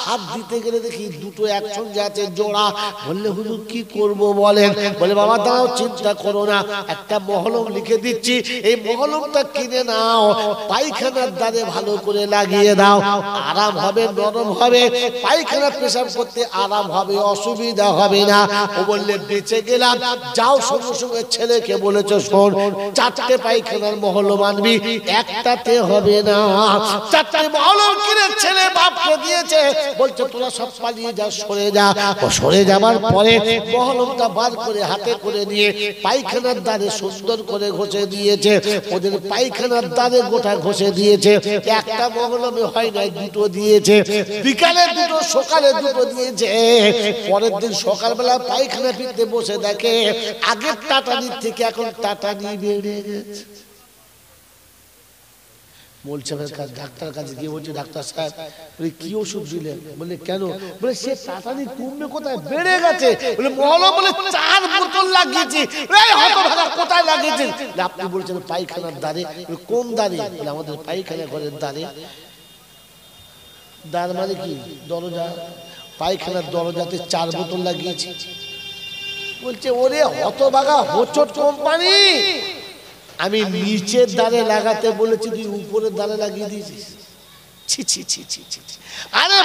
হাত দিতে গেলে দেখি দুটো একসঙ্গে আছে জোড়া। বললে হুজুর কি করব বলেন? বলে বাবা দাঁড়াও, চিন্তা করো না, একটা মহলম লিখে দিচ্ছি, এই মহলমটা কিনে নাও, পায়খানার দ্বারে ভালো করে লাগিয়ে দাও, আরাম হবে, নরম হবে, পায়খানা পেশাব করতে আরাম হবে, অসুবিধা হবে না। ও বললে বেঁচে গেলাম। যাও সঙ্গে সঙ্গে ছেলেকে বলেছো শোন, 4টে পায়খানার মহলম আনবি, একটাতে হবে না। 4টে মহলম কিনে ছেলে বাপকে দিয়েছে। বলছে তোরা সব পালিয়ে যা, সরে যা। ও সরে যাবার পরে মহলমটা বার করে হাতে করে নিয়ে পায়খানার দ্বারে সুন্দর করে ঘষে দিয়েছে। ওদের পায়খানার দ্বারে গোটা ঘষে দিয়েছে। একটা মহলমে হয় নাই, দুটো দিয়েছে, বিকালে দুটো, সকালে দুটো দিয়েছে। পরের দিন সকালবেলা পায়খানা ফিরতে বসে দেখে আগের টাটানির থেকে এখন টাটানি বেড়ে গেছে। বলছে ডাক্তার কাছে গিয়ে বলছে ডাক্তার সাহেব বলে কি ওষুধ দিলেন? বলে কেন? বলে সে টাটানি কমবে কোথায়, বেড়ে গেছে। বলে মহলম বলে 4 বোতল লাগিয়েছি। এই হতভাগা কোথায় লাগিয়েছেন? আপনি বলছেন পায়খানার দ্বারে। কোন দ্বারে? বলে আমাদের পায়খানা ঘরের দ্বারে। দ্বার মানে কি? দরজা। পায়খানার দরজাতে 4 বোতল লাগিয়েছি। বলছে ওরে হতভাগা হোঁচট কোম্পানি, আমি নিচের দ্বারে লাগাতে বলেছি, তুই উপরের দ্বারে লাগিয়ে দিয়েছিস। ছি ছি ছি ছি ছি। আরে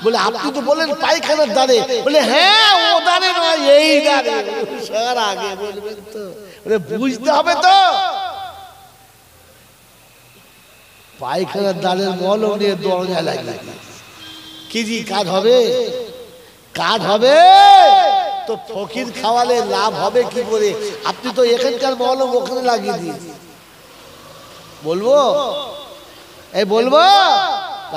বলে আপনি তো বলেন পায়খানার দ্বারে। বলে হ্যাঁ ও দ্বারে নয়, এই দ্বারে। স্যার আগে বলবেন তো, বলে বুঝতে হবে তো। পায়খানার দ্বারের মলম নিয়ে দরজা লাগিয়ে কি জি কাজ হবে? কাজ হবে তো ফকির খাওয়ালে লাভ হবে কি করে? আপনি তো এখানকার মলম ওখানে লাগিয়ে দিয়েছেন। বলবো? এই বলবো?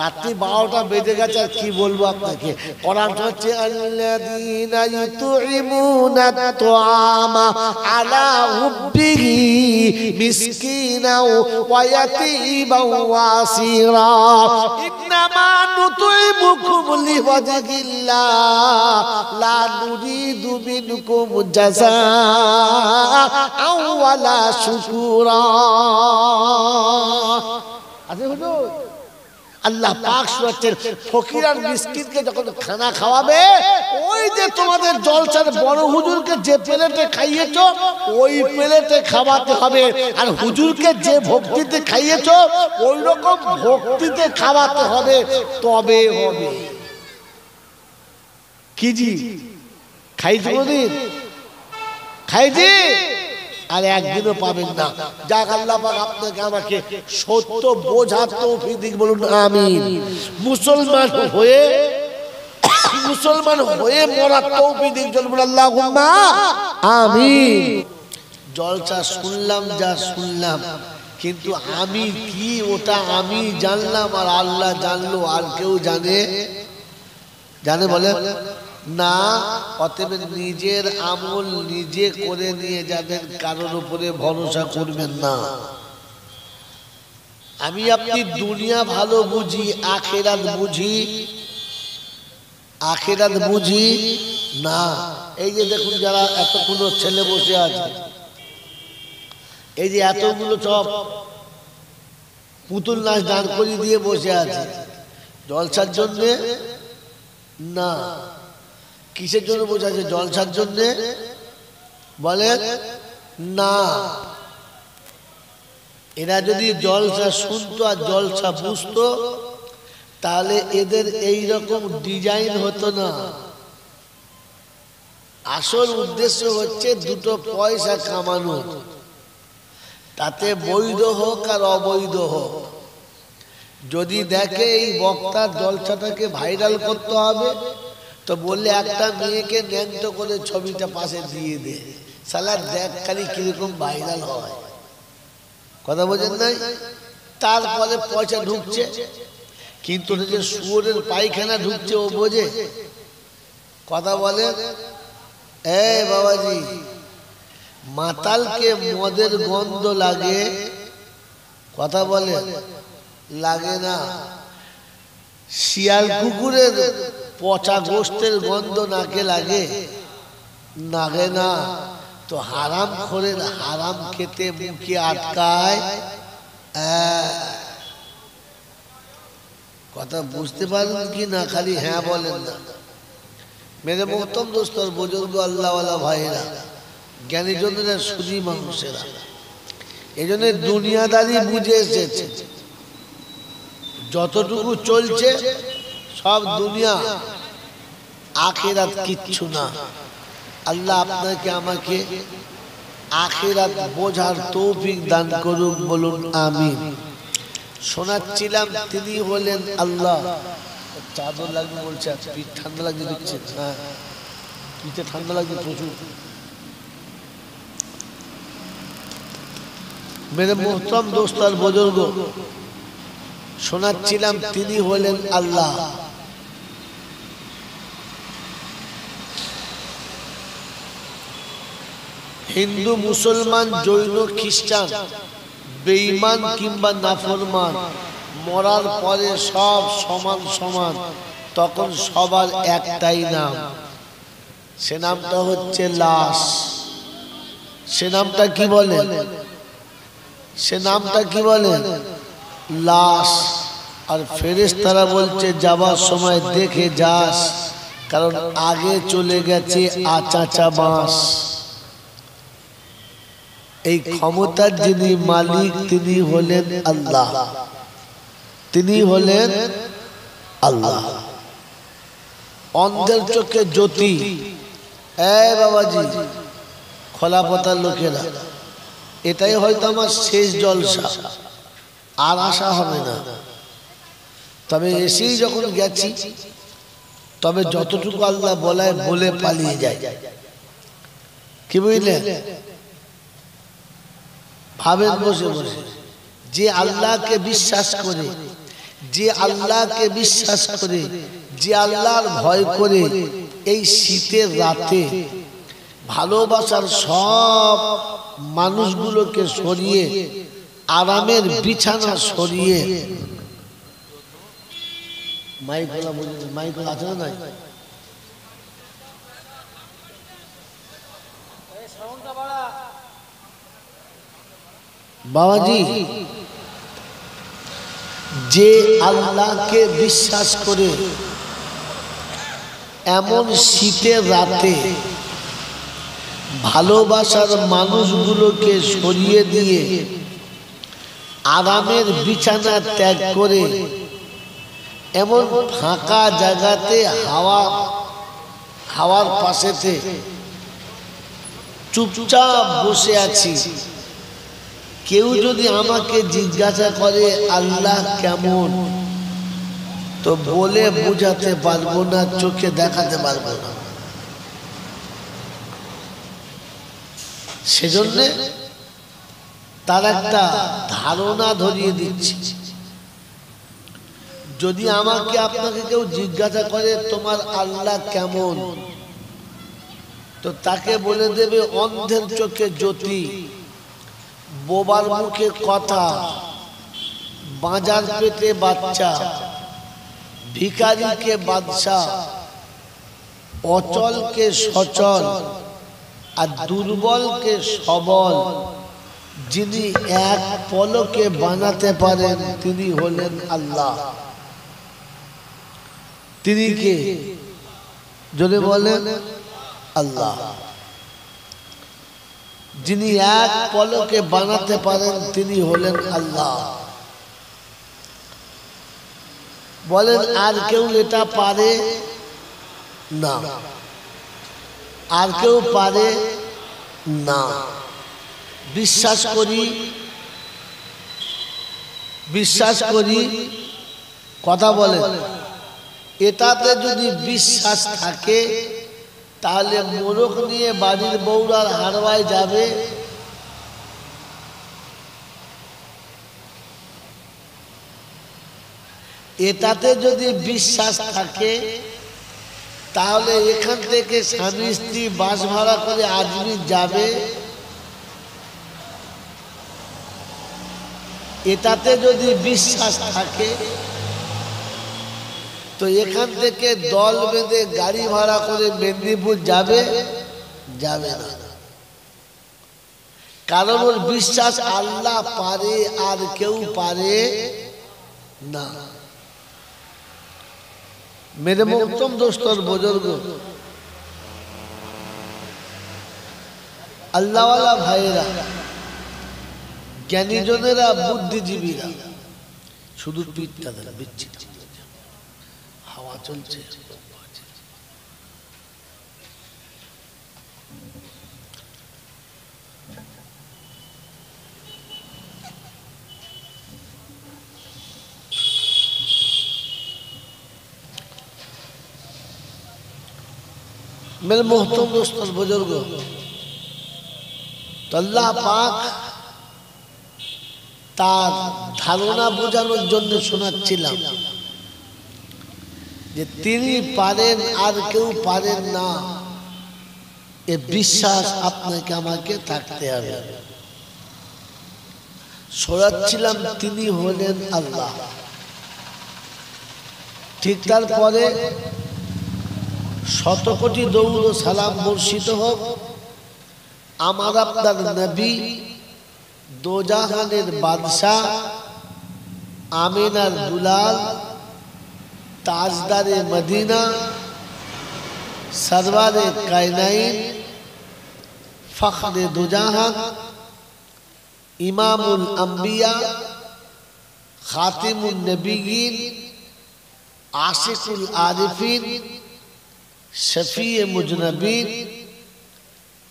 রাত্রি 12টা বেজে গেছে, আর কি বলবো আপনাকে। কোরআন হচ্ছে আল্লাযীনা ইউতঈমুনা আত-তাআমা আলা হুব্বিহি মিসকিনাও ওয়া ইয়াতীমান ওয়া আসীরা ইন্নামা নুতঈমুকুম লিওয়াজহিল্লাহ লা নুরিদু মিনকুম জাযাআআন ওয়ালা শুকুরা। আচ্ছা হুজুর, আল্লাহ পাক শুনাচ্ছেন ফকির আর মিসকিনকে যখন খানা খাওয়াবে, ওই যে তোমাদের জলসার বড় হুজুরকে যে প্লেটে খাইয়েছো ওই প্লেটে খাওয়াতে হবে, আর হুজুরকে যে ভক্তিতে খাইয়েছো ওই রকম ভক্তিতে খাওয়াতে হবে, তবে হবে। কি জি খাইছি কোনদিন? খাইছি? আর একদিনও পাবেন না। যাক আল্লাহ পাক আপনাকে আমাকে সত্য বোঝার তৌফিক দিক, বলুন আমিন। মুসলমান হয়ে মরার তৌফিক দিক, বলুন আল্লাহুম্মা আমিন। জলসা শুনলাম যা শুনলাম, কিন্তু আমি কি ওটা আমি জানলাম আর আল্লাহ জানলো, আর কেউ জানে বলে না। অতএব নিজের আমল নিজে করে নিয়ে যাবেন, কারোর উপরে ভরসা করবেন না। আমি আপনি দুনিয়া ভালো বুঝি, আখেরাত বুঝি না। এই যে দেখুন যারা এতগুলো ছেলে বসে আছে, এই যে এতগুলো সব পুতুল নাচ দাঁড় করিয়ে দিয়ে বসে আছে, জলসার জন্যে না। কিসের জন্য বসে আছে? জলসার জন্যে বলেন না। এরা যদি জলসা শুনতো আর জলসা বুঝতো, তাহলে এদের এই রকম ডিজাইন হতো না। আসল উদ্দেশ্য হচ্ছে দুটো পয়সা কামানো, তাতে বৈধ হোক আর অবৈধ হোক। যদি দেখে এই বক্তার জলসাটাকে ভাইরাল করতে হবে, তো বললে একটা মেয়েকে ন্যাংটো করে ছবিটা পাশে দিয়ে দে, শালা দেখ খালি কিরকম ভাইরাল হয়। কথা বোঝেন নাই? তারপরে পয়সা ঢুকছে, কিন্তু যে শুয়োরের পায়খানা ঢুকছে ও বোঝে? কথা বলে এই বাবাজি, মাতালকে মদের গন্ধ লাগে, কথা বলে লাগে না। শিয়াল কুকুরের পচা গোস্তের গন্ধ নাকে লাগে? লাগে না। তো হারাম খোরের হারাম খেতে মুখে আটকায়। কথা বুঝতে পারেন কি না? খালি হ্যাঁ বলেন না। মেরে মোহতম দোস্তর, বুজুর্গ, আল্লাহওয়ালা ভাইয়েরা, জ্ঞানী জনেরা, সুধী মানুষেরা, এই জন্য দুনিয়াদারি বুঝে এসেছে। যতটুকু চলছে সব দুনিয়া, আখিরাত কিচ্ছু না। আল্লাহ আপনাকে আমাকে আখিরাত বোঝার তৌফিক দান করুক, বলুন আমিন। শোনাচ্ছিলাম তিনি হলেন আল্লাহ। চাদর লাগবে বলছে, পিঠ ঠান্ডা লাগছে দিচ্ছে। হ্যাঁ, পিঠে ঠান্ডা লাগছে প্রচুর। মেরে মোহতরম দোস্ত আর বুজুর্গ, শোনাচ্ছিলাম তিনি হলেন আল্লাহ। হিন্দু, মুসলমান, জৈন, খ্রিস্টান, বেঈমান কিংবা নাফরমান, মরার পরে সব সমান সমান। তখন সবার একটাই নাম, সে নামটা হচ্ছে লাশ। সে নামটা কি বলে? সে নামটা কি বলে? লাশ। আর ফেরেশতারা বলছে যাবার সময় দেখে যাস, কারণ আগে চলে গেছে আচাচা বাঁশ। এই ক্ষমতার যিনি মালিক তিনি হলেন আল্লাহ। তিনি হলেন আল্লাহ। অন্ধের চোখে জ্যোতি। বাবাজি, খোলা পাতার লোকেরা, এটাই হয়তো আমার শেষ জলসা, আর আশা হবে না। তবে এসেই যখন গেছি, তবে যতটুকু আল্লাহ বলায় বলে পালিয়ে যায়। কি বুঝলেন? ভাবেন বসে বসে, যে আল্লাহকে বিশ্বাস করে, যে আল্লাহকে বিশ্বাস করে, যে আল্লাহর ভয় করে, এই শীতের রাতে ভালোবাসার সব মানুষগুলোকে সরিয়ে, আরামের বিছানা সরিয়ে, মাইকলা আছে না? নাই বাবাজি, যে আল্লাহকে বিশ্বাস করে এমন শীতের রাতে ভালোবাসার মানুষগুলোকে সরিয়ে দিয়ে আরামের বিছানা ত্যাগ করে এমন ফাঁকা জায়গাতে হাওয়ার পাশেতে চুপচাপ বসে আছি, কেউ যদি আমাকে জিজ্ঞাসা করে আল্লাহ কেমন, তো বলে বোঝাতে পারবো না, চোখে দেখাতে পারবো না। সেজন্য তার একটা ধারণা ধরিয়ে দিচ্ছি। যদি আমাকে আপনাকে কেউ জিজ্ঞাসা করে তোমার আল্লাহ কেমন, তো তাকে বলে দেবে অন্ধের চোখে জ্যোতি, বোবার মুখে কথা, বাঁজার পেটে বাচ্চা, ভিখারিকে বাদশাহ, অচলকে সচল, আর দুর্বলকে সবল, যিনি এক পলকে বানাতে পারেন তিনি হলেন আল্লাহ। তিনি কে? যদি বলেন আল্লাহ। যিনি এক পলকে বানাতে পারেন তিনি হলেন আল্লাহ। বলেন আর কেউ এটা পারে না, আর কেউ পারে না। বিশ্বাস করি কথা বলেন, এটাতে যদি বিশ্বাস থাকে তাহলে মোরগ নিয়ে বাড়ির বউরার হারওয়ায় যাবে, এটাতে যদি বিশ্বাস থাকে তাহলে এখান থেকে স্বামী স্ত্রী বাস ভাড়া করে আজমির যাবে, এটাতে যদি বিশ্বাস থাকে তো এখান থেকে দল বেঁধে গাড়ি ভাড়া করে মেদিনীপুর যাবে যাবে না, কারণ ওর বিশ্বাস আল্লাহ পারে আর কেউ পারে না। मेरे मोहतरम दोस्तों बुजुर्ग अल्लाह वाला भाईरा ज्ञानी जनेरा बुद्धिजीवीरा शुद्ध पीठटा देन बिच्छिन्न हवा चलছে मेरे मोहतरम दोस्तों बुजुर्गो तो अल्लाह पाक तार धारणा बोझानोर जन्य शोनाচ্ছিলাম যে তিনি পারেন আর কেউ পারেন না, এ বিশ্বাস আপনাকে আমাকে থাকতে হবে। শোনাচ্ছিলাম তিনি হলেন আল্লাহ। ঠিক তারপরে শত কোটি দৌড় ও সালাম বর্ষিত হোক আমার আপনার নবী দোজাহানের বাদশাহ আমিনার দুলাল ताजदारे मदीना सरवारे कायनाइन फख्रे दुजाहान इमामुल अंबिया खातिमुन नबीयीन आशिकुल आरिफीन शफीए मुजनबीन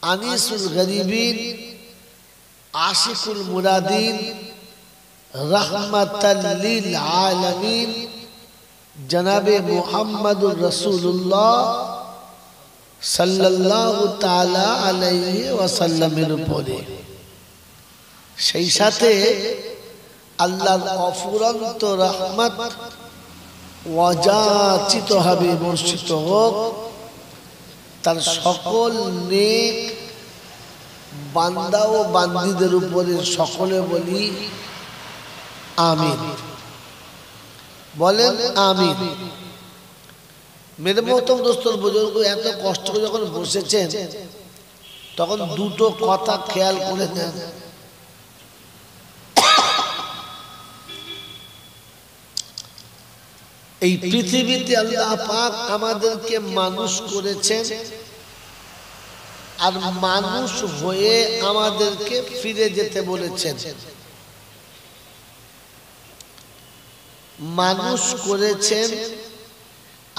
अनीसुल गरीबीन आशिकुल मुरादीन रहमतल लिल आलमीन जनाबे मुहम्मदुर रसूलुल्लाह सल्लल्लाहु ताला अलैहि वसल्लमेर उपरे সেই সাথে আল্লাহর অফুরন্ত রহমত ওয়াজাচিত হবে বর্ষিত হোক তার সকল নেক বান্দা ও বান্দীদের উপরে। সকলে বলি আমিন, বলেন আমিন। মেরে মোহতরম দোস্তর বুজুর্গ এত কষ্ট করে যখন বসেছেন তখন দুটো কথা খেয়াল করে নেন। এই পৃথিবীতে আল্লাহ পাক আমাদেরকে মানুষ করেছেন আর মানুষ হয়ে আমাদেরকে ফিরে যেতে বলেছেন। মানুষ করেছেন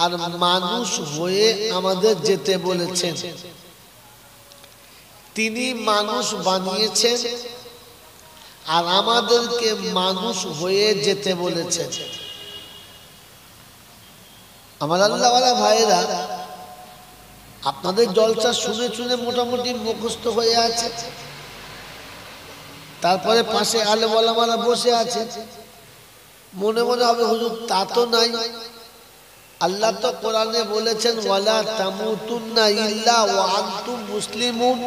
আর মানুষ হয়ে আমাদের যেতে বলেছেন। তিনি মানুষ বানিয়েছেন আর আমাদেরকে মানুষ হয়ে যেতে বলেছেন। আমার আল্লাহওয়ালা ভাইরা আপনাদের জলসা শুনে শুনে মোটামুটি মুখস্থ হয়ে আছে, তারপরে পাশে আলেম ওলামারা বসে আছে। মনে মনে হবে হুজুর তা তো নাই, আল্লাহ তো কোরআনে বলেছেন ওয়ালা তামুতুন্না ইল্লা ওয়া আনতুম মুসলিমুন,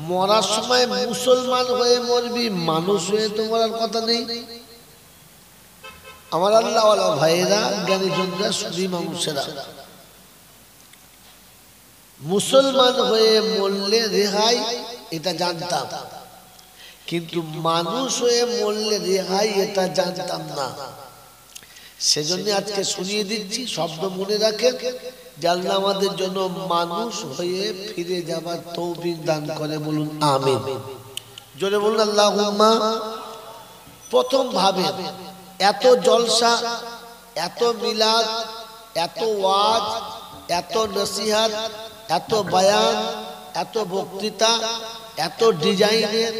মরার সময় মুসলমান হয়ে মরবি, মানুষ হয়ে তো মরার কথা নেই। আমার আল্লাহওয়ালা ভাইয়েরা জ্ঞানীজনরা শুধু মানুষেরা মুসলমান হয়ে মরলে রেহাই এটা জানতাম, কিন্তু মানুষ হয়ে মরলে রেহাই এটা জানতাম না। সেজন্য আজকে শুনিয়ে দিচ্ছি, শব্দ মনে রাখেন, যে আল্লাহ আমাদের জন্য মানুষ হয়ে ফিরে যাবার তৌফিক দান করে। বলুন আমিন, জোরে বলুন আল্লাহুম্মা। প্রথম ভাবেন এত জলসা, এত মিলাদ, এত ওয়াজ, এত নসিহত, এত বয়ান, এত বক্তৃতা, এত ডিজাইনের,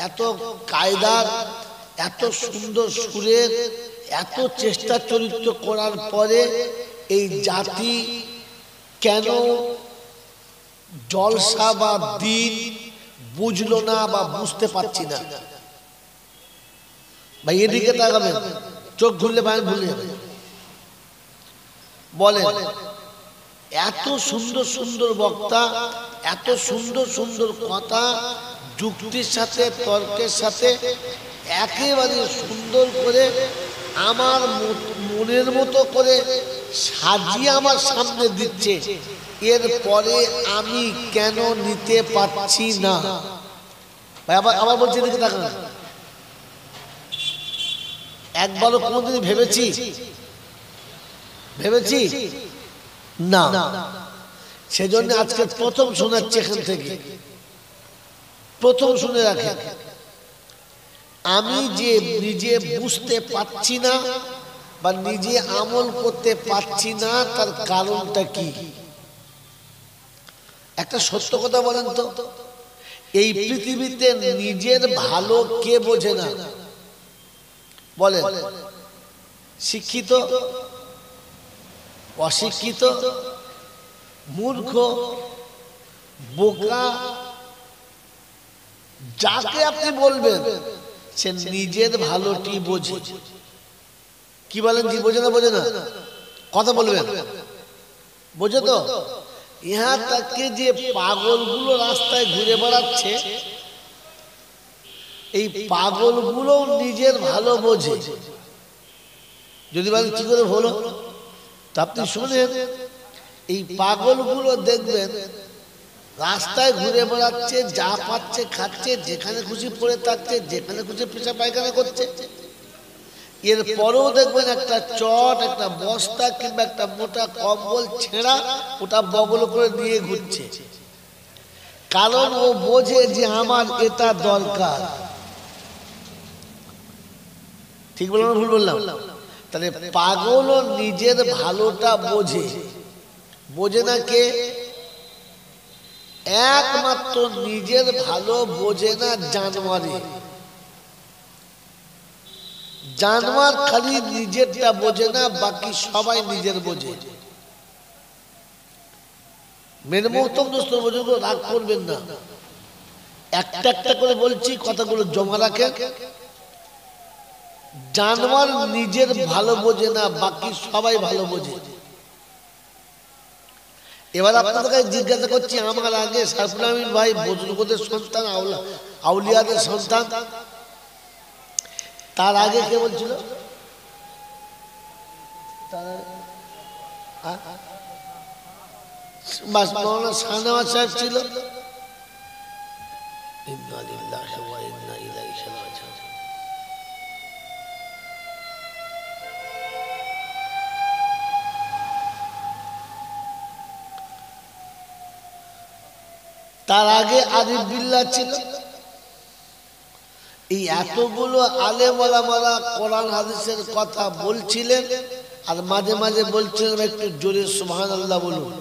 এত কায়দার, এত সুন্দর সুরের, এত চেষ্টা চরিত্র করার পরে এই জাতি কেন জলসা বা দিন বুঝলো না বা বুঝতে পারছি না? ভাই এদিকে তাকাবেন, চোখ ঘুরলে ভাই ভুলে যাবে। বলেন এত সুন্দর সুন্দর বক্তা, এত সুন্দর সুন্দর কথা, যুক্তির সাথে তর্কের সাথে একেবারে সুন্দর করে আমার মনের মতো করে সাজিয়ে আমার সামনে দিচ্ছে, এরপরে আমি কেন নিতে পারছি না? ভাই আবার বলছি, দেখে তাকান, একবারও কোনোদিন ভেবেছি না। সেজন্য আজকে প্রথম শোনাচ্ছি, এখান থেকে প্রথম শুনে রাখেন। আমি যে নিজে বুঝতে পারছি না বা নিজে আমল করতে পারছি না, তার কারণটা কি? একটা সত্য কথা বলেন তো, এই পৃথিবীতে নিজের ভালো কে বোঝে না? বলেন, শিক্ষিত, অশিক্ষিত, মূর্খ, বোকা, যাকে আপনি বলবেন সে নিজের ভালোটি বোঝে। কি বলেন, জি বোঝে না? বোঝে না? কথা বলবেন, বোঝে তো? ইহা তাকে যে পাগলগুলো রাস্তায় ঘুরে বেড়াচ্ছে, এই পাগলগুলো নিজের ভালো বোঝে। যদি বলেন কি করে হলো, তা আপনি শুনেন, এই পাগলগুলো দেখবেন রাস্তায় ঘুরে বেড়াচ্ছে, যা পাচ্ছে খাচ্ছে, যেখানে খুশি পড়ে থাকছে, যেখানে খুশি পেশা পায়খানা করছে। এরপরেও দেখবেন একটা চট, একটা বস্তা কিংবা একটা মোটা কম্বল ছেঁড়া ওটা বগল করে নিয়ে ঘুরছে, কারণ ও বোঝে যে আমার এটা দরকার। ঠিক বললাম না ভুল বললাম? তাহলে পাগলও নিজের ভালোটা বোঝে না কে? একমাত্র নিজের ভালো বোঝে না জানোয়ারে। জানোয়ার খালি নিজেরটা বোঝে না, বাকি সবাই নিজের বোঝে। মেরে মহতম দোস্ত বুজুর্গ, রাগ করবেন না, একটা একটা করে বলছি, কথাগুলো জমা রাখেন। জানোয়ার নিজের ভালো বোঝে না, বাকি সবাই ভালো বোঝে। এবার আপনাদের কাছে জিজ্ঞাসা করছি, আমার আগে সাইফুল আমিন ভাই বুজুর্গদের সন্তান, আউলিয়াদের সন্তান, তার আগে কে বলছিল? মাওলানা শাহনেওয়াজ সাহেব ছিল। ইন্না লিল্লাহি ওয়া ইন্না ইলাইহি রাজিউন। তার আগে আরিফ বিল্লাহ ছিল। এই এতগুলো আলেম ওলামারা কোরআন হাদিসের কথা বলছিলেন, আর মাঝে মাঝে বলছিলেন একটু জোরে সুবহানাল্লাহ বলুন।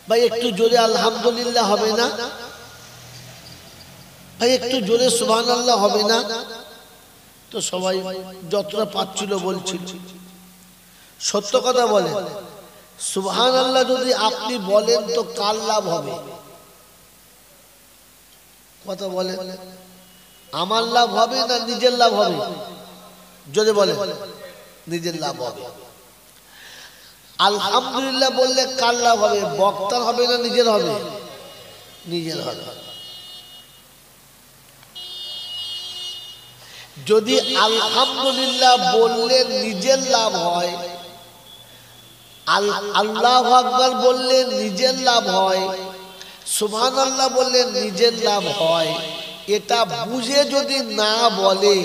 ভাই একটু জোরে আলহামদুলিল্লাহ হবে না? ভাই একটু জোরে সুবহানাল্লাহ হবে না? তো সবাই যতটা পাচ্ছিল বলছিল। সত্য কথা বলেন, সুবহানাল্লাহ যদি আপনি বলেন তো কার লাভ হবে? কথা বলেন, আমার লাভ হবে না নিজের লাভ হবে? যদি বলেন নিজের লাভ হবে। আলহামদুলিল্লাহ বললে কার লাভ হবে? বক্তার হবে না নিজের হবে? নিজের হবে। যদি আলহামদুলিল্লাহ বললে নিজের লাভ হয়, আল্লাহু আকবার বললে নিজের লাভ হয়, সুবহানাল্লাহ বললে নিজের লাভ হয়, এটা বুঝে যদি না বলে,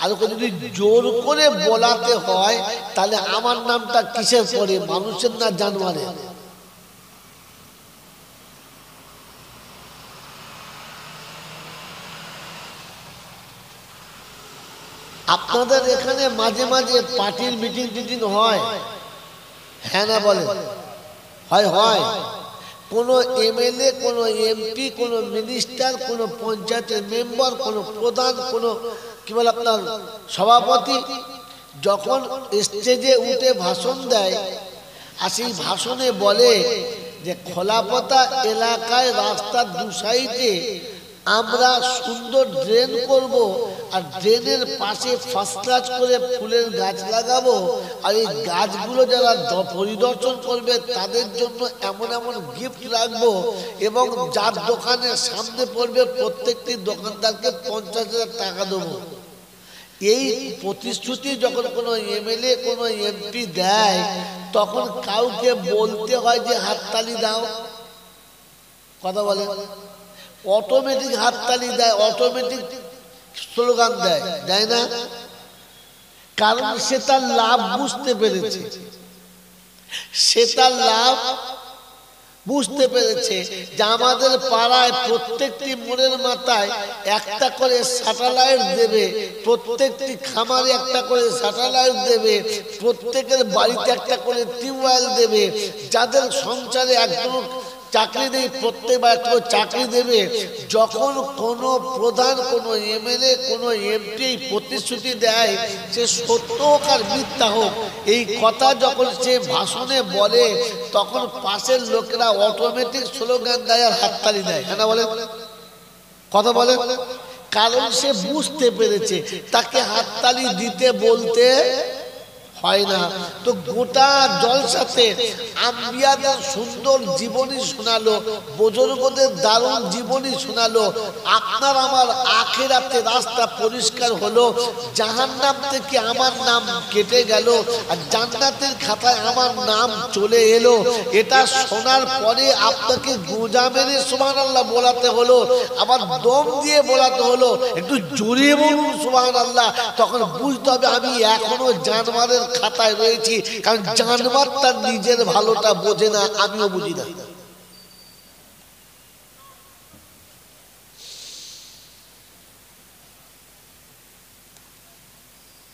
আর যদি জোর করে বলাতে হয়, তাহলে আমার নামটা কিসের পড়ে? মানুষের না জানোয়ারের? আপনাদের এখানে মাঝে মাঝে পার্টির মিটিং হয়, হ্যাঁ না বলে? হয়। কোনো এমএলএ, কোনো এমপি, কোনো মিনিস্টার, কোনো পঞ্চায়েতের মেম্বার, কোনো প্রধান, কোনো কি বলে আপনার সভাপতি যখন স্টেজে উঠে ভাষণ দেয়, আর সেই ভাষণে বলে যে খোলাপথা এলাকায় রাস্তার দু সাইডে আমরা সুন্দর ড্রেন করব, আর ড্রেনের পাশে ফার্স্ট ক্লাস করে ফুলের গাছ লাগাবো, আর এই গাছগুলো যারা পরিদর্শন করবে তাদের জন্য এমন এমন গিফট রাখবো, এবং যার দোকানের সামনে পড়বে প্রত্যেকটি দোকানদারকে 50,000 টাকা দেবো। এই প্রতিশ্রুতি যখন কোনো এমএলএ কোনো এমপি দেয় তখন কাউকে বলতে হয় যে হাততালি দাও, কথা বলে, অটোমেটিক হাততালি দেয়, অটোমেটিক স্লোগান দেয়, দেয় না? কারণ সে তার লাভ বুঝতে পেরেছে, সে তার লাভ বুঝতে পেরেছে যে আমাদের পাড়ায় প্রত্যেকটি মোড়ের মাথায় একটা করে স্যাটেলাইট দেবে, প্রত্যেকটি খামারে একটা করে স্যাটেলাইট দেবে, প্রত্যেকের বাড়িতে একটা করে টিউবওয়েল দেবে, যাদের সংসারে একজন চাকরি নেই প্রত্যেকবার একটা চাকরি দেবে। যখন কোনো প্রধান, কোনো এমএলএ, কোনো এমপি প্রতিশ্রুতি দেয়, সে সত্য হোক আর মিথ্যা হোক, এই কথা যখন সে ভাষণে বলে তখন পাশের লোকেরা অটোমেটিক স্লোগান দেয় আর হাততালি দেয়, হ্যাঁ বলে, কথা বলে। কারণ সে বুঝতে পেরেছে তাকে হাততালি দিতে বলতে হয় না। তো গোটা জলসাতে আম্বিয়াদের সুন্দর জীবনী শোনালো, বুজুর্গদের দারুণ জীবনী শোনালো। আপনার আমার আখিরাতে রাস্তা পরিষ্কার হলো, জাহান্নাম থেকে আমার নাম কেটে গেল আর জান্নাতের খাতায় আমার নাম চলে এলো। এটা শোনার পরে আপনাকে গোজা মেরে সুবহানাল্লাহ বলাতে হলো, আবার দম দিয়ে বলাতে হলো, একটু জোরে বলুন সুবহানাল্লাহ। তখন বুঝতে হবে আমি এখনো জানোয়ারের খাতায় রয়েছি, কারণ জানোয়ার তার নিজের ভালোটা বোঝে না, আমিও বুঝি না।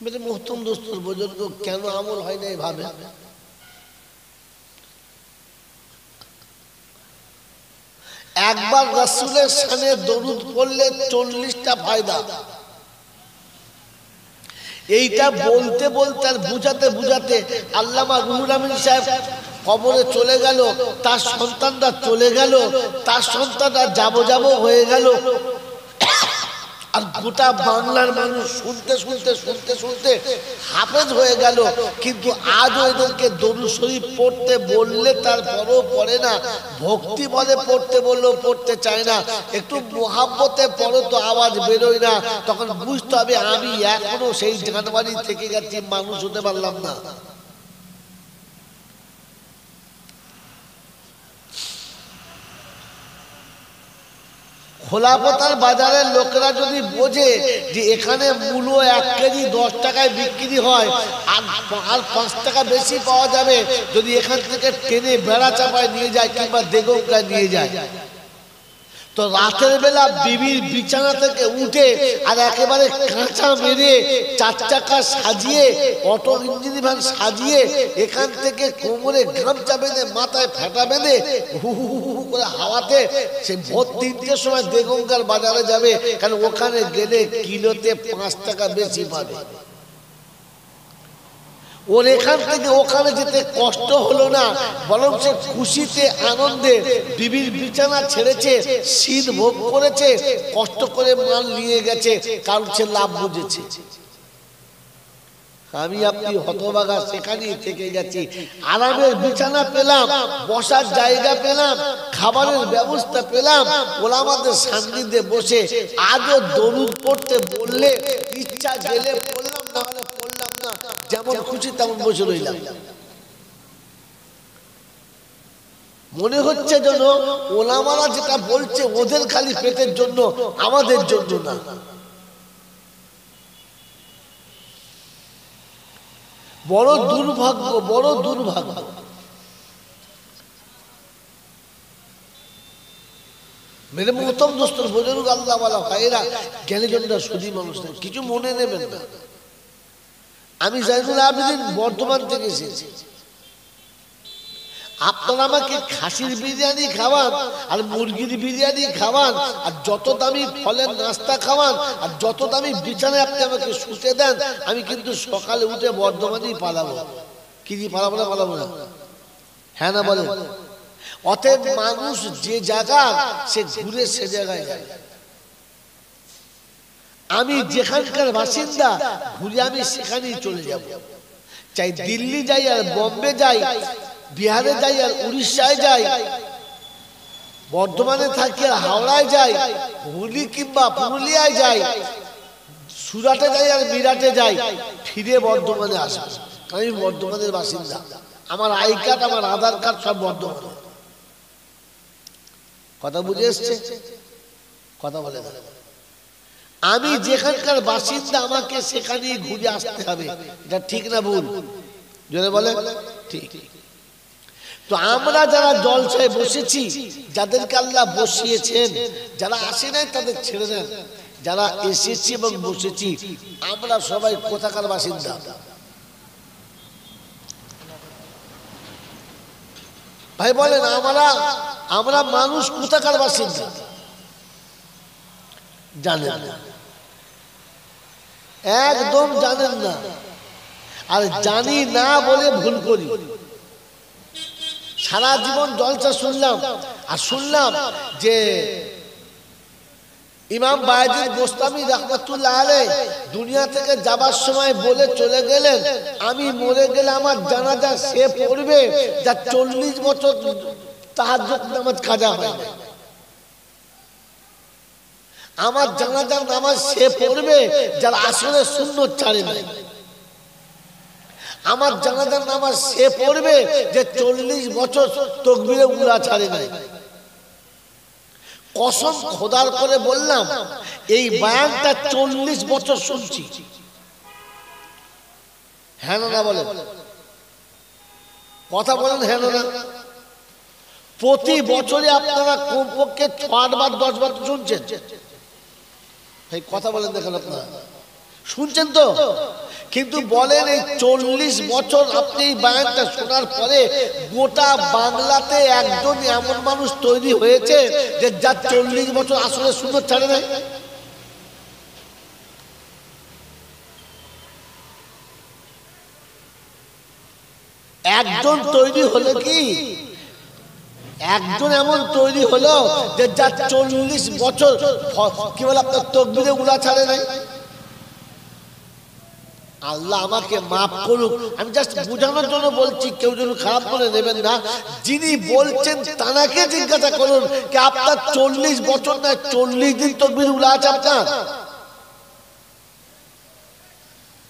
মেরে মোহতরম দোস্তর বুজুর্গ, কেন আমল হয় না এভাবে? একবার রাসূলের শানে দরুদ পড়লে 40টা ফায়দা। এইটা বলতে বলতে আর বুঝাতে বুঝাতে আল্লামা রুহুল আমিন সাহেব কবরে চলে গেল, তার সন্তানরা চলে গেল, তার সন্তানরা যাবো হয়ে গেল, আর গোটা বাংলার মানুষ শুনতে শুনতে শুনতে শুনতে হাফেজ হয়ে গেল। কিন্তু আজও এদেরকে দরুদ শরীফ পড়তে বললে তারপরও পড়ে না, ভক্তি বলে পড়তে বললেও পড়তে চায় না। একটু মোহাব্বতে পড়ো তো আওয়াজ বেরোয় না। তখন বুঝতে হবে আমি এখনো সেই জানুয়ারি থেকে গেছি, মানুষ হতে পারলাম না। খোলাপতার বাজারের লোকেরা যদি বোঝে যে এখানে মূলো 1 কেজি 10 টাকায় বিক্রি হয় আর 5 টাকা বেশি পাওয়া যাবে যদি এখান থেকে টেনে বেড়া চাপায় নিয়ে যায় কিংবা দেগঙ্গায় নিয়ে যায়, তো রাতের বেলা বিবির বিছানা থেকে উঠে আর একেবারে কাঁচা মেরে 4 চাকা সাজিয়ে, অটো ইঞ্জিন ভ্যান সাজিয়ে, এখান থেকে কোমরে গামছা বেঁধে, মাথায় ফেটা বেঁধে, হু হু হু করে হাওয়াতে সে ভোর 3টের সময় দেগঙ্গার বাজারে যাবে, কারণ ওখানে গেলে কিলোতে 5 টাকা বেশি পাবে। ওর এখান থেকে ওখানে যেতে কষ্ট হলো না, বরং সে খুশিতে আনন্দে বিবির বিছানা ছেড়েছে, শীত ভোগ করেছে, কষ্ট করে মাল নিয়ে গেছে, কারণ সে লাভ বুঝেছে। আমি আপনি হতভাগা সেখানেই থেকে গেছি, আরামের বিছানা পেলাম, বসার জায়গা পেলাম, খাবারের ব্যবস্থা পেলাম, ওলামাদের সান্নিধ্যে বসে আজও দরুদ পড়তে বললে ইচ্ছা গেলে পড়লাম, না হলে পড়লাম না, যেমন খুশি তেমন বসে রইলাম। মনে হচ্ছে যেন ওলামারা যেটা বলছে ওদের খালি পেটের জন্য, আমাদের জন্য না। বড় দুর্ভাগ্য, বড় দুর্ভাগ্য। মেরে মোহতরম দোস্তর বুজুর্গ, আল্লাহ ওয়ালা ভাইরা, জ্ঞানীজনরা সুধী মানুষ, কিছু মনে নেবেন না। আমি জাইনুল আবেদিন বর্ধমান থেকে এসেছি। আপনারা আমাকে খাসির বিরিয়ানি খাওয়ান আর মুরগির বিরিয়ানি খাওয়ান আর যত দামি ফলের নাস্তা খাওয়ান আর যত দামি বিছানায় আপনি আমাকে শুতে দেন, আমি কিন্তু সকালে উঠে বর্ধমানেই পালাবো। কি দিয়ে পালাবো না? পালাবো না, হ্যাঁ না বলে? অতএব মানুষ যে জায়গা সে ঘুরে সে জায়গায় যায়। আমি যেখানকার বাসিন্দা ঘুরে আমি সেখানেই চলে যাব। চাই দিল্লি যাই আর বোম্বে যাই, বিহারে যাই আর উড়িষ্যায় যাই, বর্ধমানে থাকি আর হাওড়ায় যাই, হুগলি কিংবা পুরুলিয়ায় যাই, সুরাটে যাই আর মিরাটে যাই, ফিরে বর্ধমানে আসবো, আমি বর্ধমানের বাসিন্দা, আমার আই কার্ড আমার আধার কার্ড সব বর্ধমানে। কথা বুঝে এসছে? কথা বলে না, আমি যেখানকার বাসিন্দা আমাকে সেখানেই ঘুরে আসতে হবে, এটা ঠিক না ভুল? জোরে বলে ঠিক। তো আমরা যারা জলসায় বসেছি, যাদেরকে আল্লাহ বসিয়েছেন, যারা আসে নাই তাদের ছেড়ে দেন, যারা এসেছি এবং বসেছি আমরা সবাই কোথাকার বাসিন্দা? ভাই বলেন, আমরা মানুষ কোথাকার বাসিন্দা? জানেন না, একদম জানেন না। আর জানি না বলে ভুল করি। সারা জীবন জলসা শুনলাম, আর শুনলাম যে ইমাম বায়েজিদ গোস্তামি রাহমাতুল্লাহ আলাইহি দুনিয়া থেকে যাবার সময় বলে চলে গেলেন, আমি মরে গেলে আমার জানাজা সে পড়বে যার 40 বছর তাহাজ্জুদ নামাজ কাজা হয় না। আমার জানাজার নামাজ সে পড়বে যার আসরে সুন্নত ছাড়ে নাই। আমার জানাজার নামাজ সে পড়বে যে 40 বছর তাকবীরে উলা ছাড়ে নাই। কসম খোদার করে বললাম, এই বয়ানটা 40 বছর শুনছি। হ্যাঁ না বলেন, কথা বলেন হ্যাঁ না? প্রতি বছরে আপনারা কমপক্ষে 6 বার 10 বার শুনছেন। এই কথা বলেন, দেখেন আপনারা শুনছেন তো? কিন্তু বলেন, এই 40 বছর আপনি এই বয়ানটা শোনার পরে গোটা বাংলাতে একজন এমন মানুষ তৈরি হয়েছে যে যার 40 বছর আসলে সুন্নত ছাড়ে নাই? একজন তৈরি হলো কি? একজন এমন তৈরি হলো যে যার 40 বছর কি বলে আপনার তাকবীরে উলা ছাড়ে নাই? আল্লাহ আমাকে মাফ করুক, আমি জাস্ট বোঝানোর জন্য বলছি, কেউ যেন খারাপ করে নেবেন না। যিনি বলছেন তাকে জিজ্ঞাসা করুন যে আপনার 40 বছর না 40 দিন তাকবীর উলা আছে আপনার?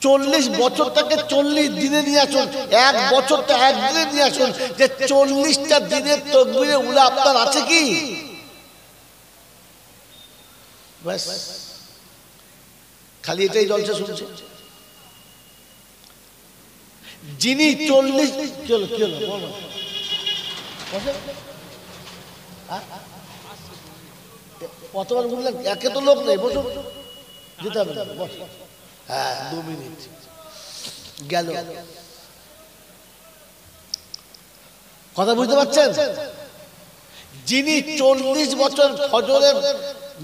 40 বছরটাকে 40 দিনে নিয়ে আসুন, 1 বছরটা 1 দিনে নিয়ে আসুন, যে 40টা দিনের তাকবীরে উলা আপনার আছে কি? ব্যাস, খালি এটাই জলসা শুনছে। যিনি 40 কি হলো কতবার বললেন? একে তো লোক নেই, বসুন, যেতে হবে না, বস। হ্যাঁ, 2 মিনিট গেল। কথা বুঝতে পারছেন? যিনি 40 বছর ফজরের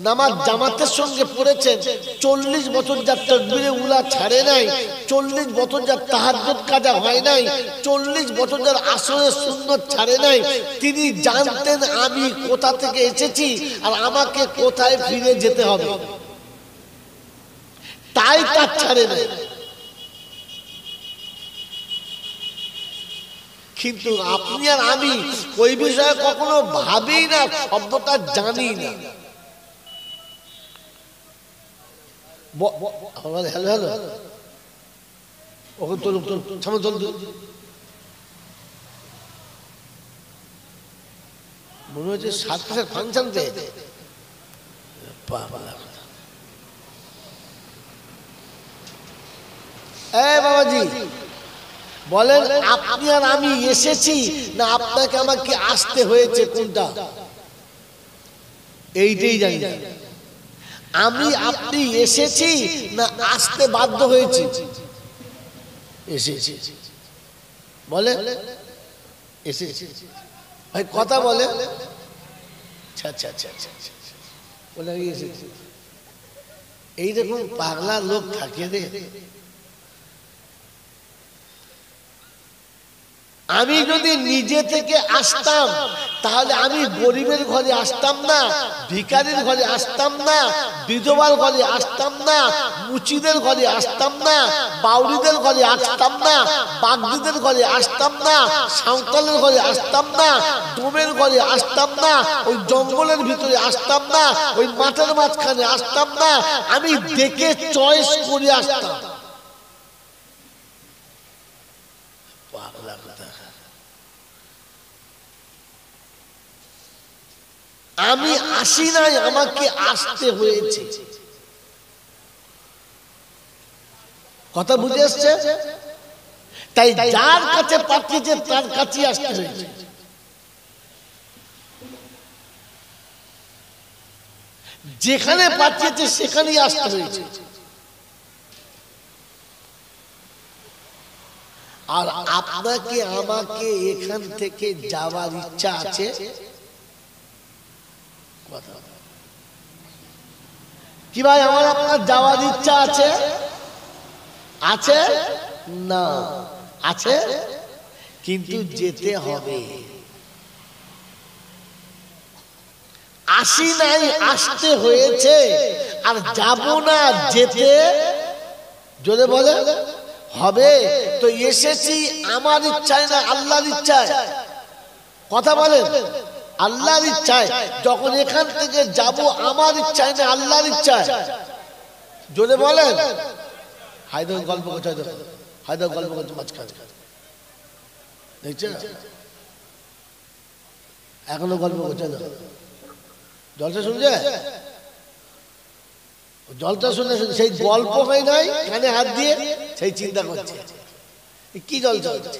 নামাজ জামাতের সঙ্গে পড়েছেন, 40 বছর যার তাকবীরে উলা ছাড়ে নাই, 40 বছর যার তাহাজ্জুদ কাজা হয় নাই, 40 বছর যার আসরের সুন্নত ছাড়ে নাই, তিনি জানতেন আমি কোথা থেকে এসেছি আর আমাকে কোথায় ফিরে যেতে হবে, তাই তার ছাড়ে নাই। কিন্তু আপনি আর আমি ওই বিষয়ে কখনো ভাবি না, শব্দটা জানি না। হ্যালো হ্যালো, ওকে তোল সামনে তোল। মনে হচ্ছে 7 মাসের ফাংশন পেয়ে। বাবাজি বলেন, আপনি আর আমি এসেছি না আপনাকে আমাকে আসতে হয়েছে, কোনটা? এইটাই জানি না। আমি আপনি এসেছি না আসতে বাধ্য হয়েছি? এসেছি। বলে এসেছি। ভাই কথা বলে, আচ্ছা বলে এসেছি। এই দেখুন পাগলা লোক থাকে রে। আমি যদি নিজে থেকে আসতাম তাহলে আমি গরিবের ঘরে আসতাম না, ভিখারির ঘরে আসতাম না, বিধবার ঘরে আসতাম না, মুচিদের ঘরে আসতাম না, বাউরিদের ঘরে আসতাম না, বাগদিদের ঘরে আসতাম না, সাঁওতালের ঘরে আসতাম না, ডোমের ঘরে আসতাম না, ওই জঙ্গলের ভিতরে আসতাম না, ওই মাঠের মাঝখানে আসতাম না। আমি দেখে চয়েস করে আসতাম। আমি আসি নাই, আমাকে আসতে হয়েছে। কথা বুঝে আসছে? তাই যার কাছে পাঠিয়েছে তার কাছে আসতে হয়েছে। যেখানে পাঠিয়েছে সেখানেই আসতে হয়েছে। আর আপনাকে আমাকে এখান থেকে যাওয়ার ইচ্ছা আছে? কি ভাই আমার আপনার যাওয়ার ইচ্ছা আছে? আছে না? আছে, কিন্তু যেতে হবে। আসি নাই, আসতে হয়েছে। আর যাব না, যেতে জোরে বলে হবে। তো এসেছি আমার ইচ্ছায় না আল্লাহর ইচ্ছায়। কথা বলেন, আল্লাহর ইচ্ছায়। যখন এখান থেকে যাব আমার ইচ্ছায় না আল্লাহর ইচ্ছায়। জোরে বলেন। হায়দার গল্প করছে, হায়দার গল্প করছে মাঝখানে, দেখছে এখনো গল্প করছে। জলটা শুনছে? জলটা শুনে সেই গল্প হয় নাই, কানে হাত দিয়ে সেই চিন্তা করছে কি জল চলছে।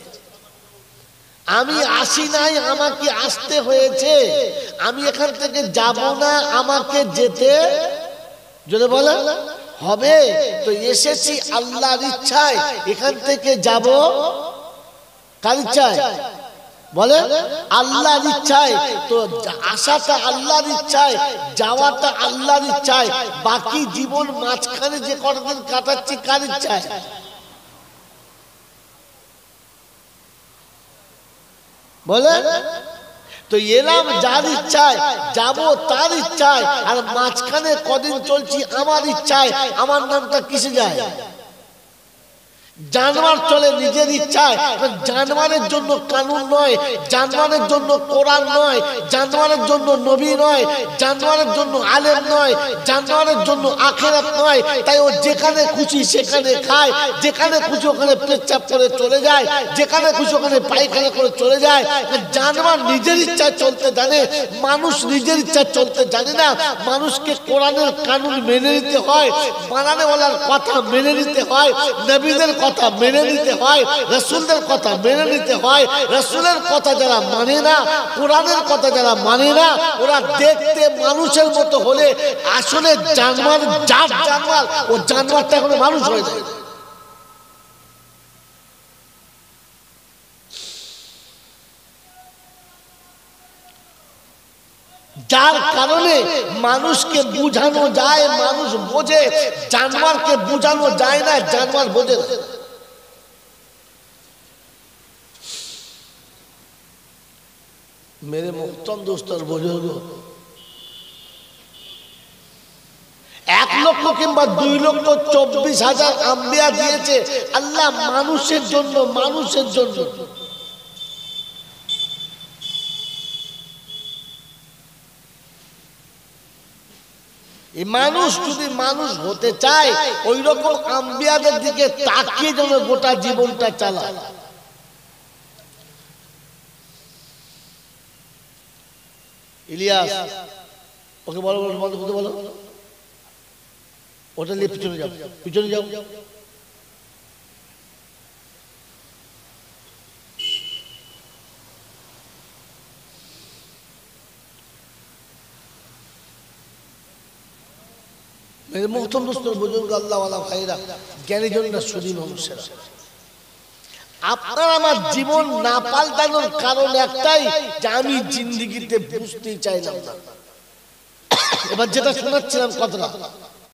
আমি আসি নাই, আমাকে আসতে হয়েছে। আমি এখান থেকে যাব না, আমাকে যেতে যদি বলে হবে। তো এসেছি আল্লাহর ইচ্ছায়, এখান থেকে যাব কার ইচ্ছায়? বলে আল্লাহর ইচ্ছায়। তো আসাটা আল্লাহর ইচ্ছায়, যাওয়াটা আল্লাহর ইচ্ছায়। বাকি জীবন মাঝখানে যে কতদিন কাটাচ্ছি কার ইচ্ছায়? বলে তো এলাম যার ইচ্ছায়, যাব তার ইচ্ছায়। আর মাঝখানে কদিন চলছি আমার ইচ্ছায়। আমার নামটা কিসে যায়? জানোয়ার চলে নিজের ইচ্ছায়। জানোয়ারের জন্য কানুন নয়, জানোয়ারের জন্য কোরআন নয়, জানোয়ারের জন্য নবী নয়, জানোয়ারের জন্য আলেম নয়, জানোয়ারের জন্য আখিরাত নয়। তাই ও যেখানে খুশি সেখানে খায়, যেখানে খুশি ওখানে পেচ্ছাপ করে চলে যায়, যেখানে খুশি ওখানে পায়খানা করে চলে যায়। জানোয়ার নিজের ইচ্ছায় চলতে জানে, মানুষ নিজের ইচ্ছায় চলতে জানে না। মানুষকে কোরআনের কানুন মেনে নিতে হয়, বানানেওয়ালার কথা মেনে নিতে হয়, নবীদের কথা মেনে নিতে হয়, রাসূলদের কথা মেনে নিতে হয়। রাসূলের কথা যারা মানে না, কোরআনের কথা যারা মানে না, ওরা দেখতে মানুষের মতো হলে আসলে জানোয়ার, জাত জানোয়ার, ও জানোয়ারটা এখন মানুষ হয়ে যায়। যার কারণে মানুষকে বুঝানো যায়, মানুষ বোঝে। জানোয়ারকে বুঝানো যায় না, জানোয়ার বোঝে না। मेरे मोहतरम दोस्त और बुजुर्गों, 1 লক্ষ কিংবা 2 লক্ষ 24,000 আম্বিয়া দিয়েছে আল্লাহ মানুষের জন্য, মানুষের জন্য। এই মানুষ যদি মানুষ হতে চায়, ওই রকম আম্বিয়াদের দিকে তাকিয়ে যেন গোটা জীবনটা চালায়। ইলিয়াস, ওকে বলো বলো বন্ধ করতে বলো, ওটা নিয়ে পিছনে যাও, পিছনে যাও। मेरे मोहतरम दोस्तों, बुजुर्ग, अल्लाह वाला भाईरा, ज्ञानी जन सुधी মানুষেরা, আপনার আমার জীবন না পাল্টানোর কারণ একটাই যে আমি জিন্দেগিতে বুঝতেই চাইলাম না। এবার যেটা শোনাচ্ছিলাম কথাটা,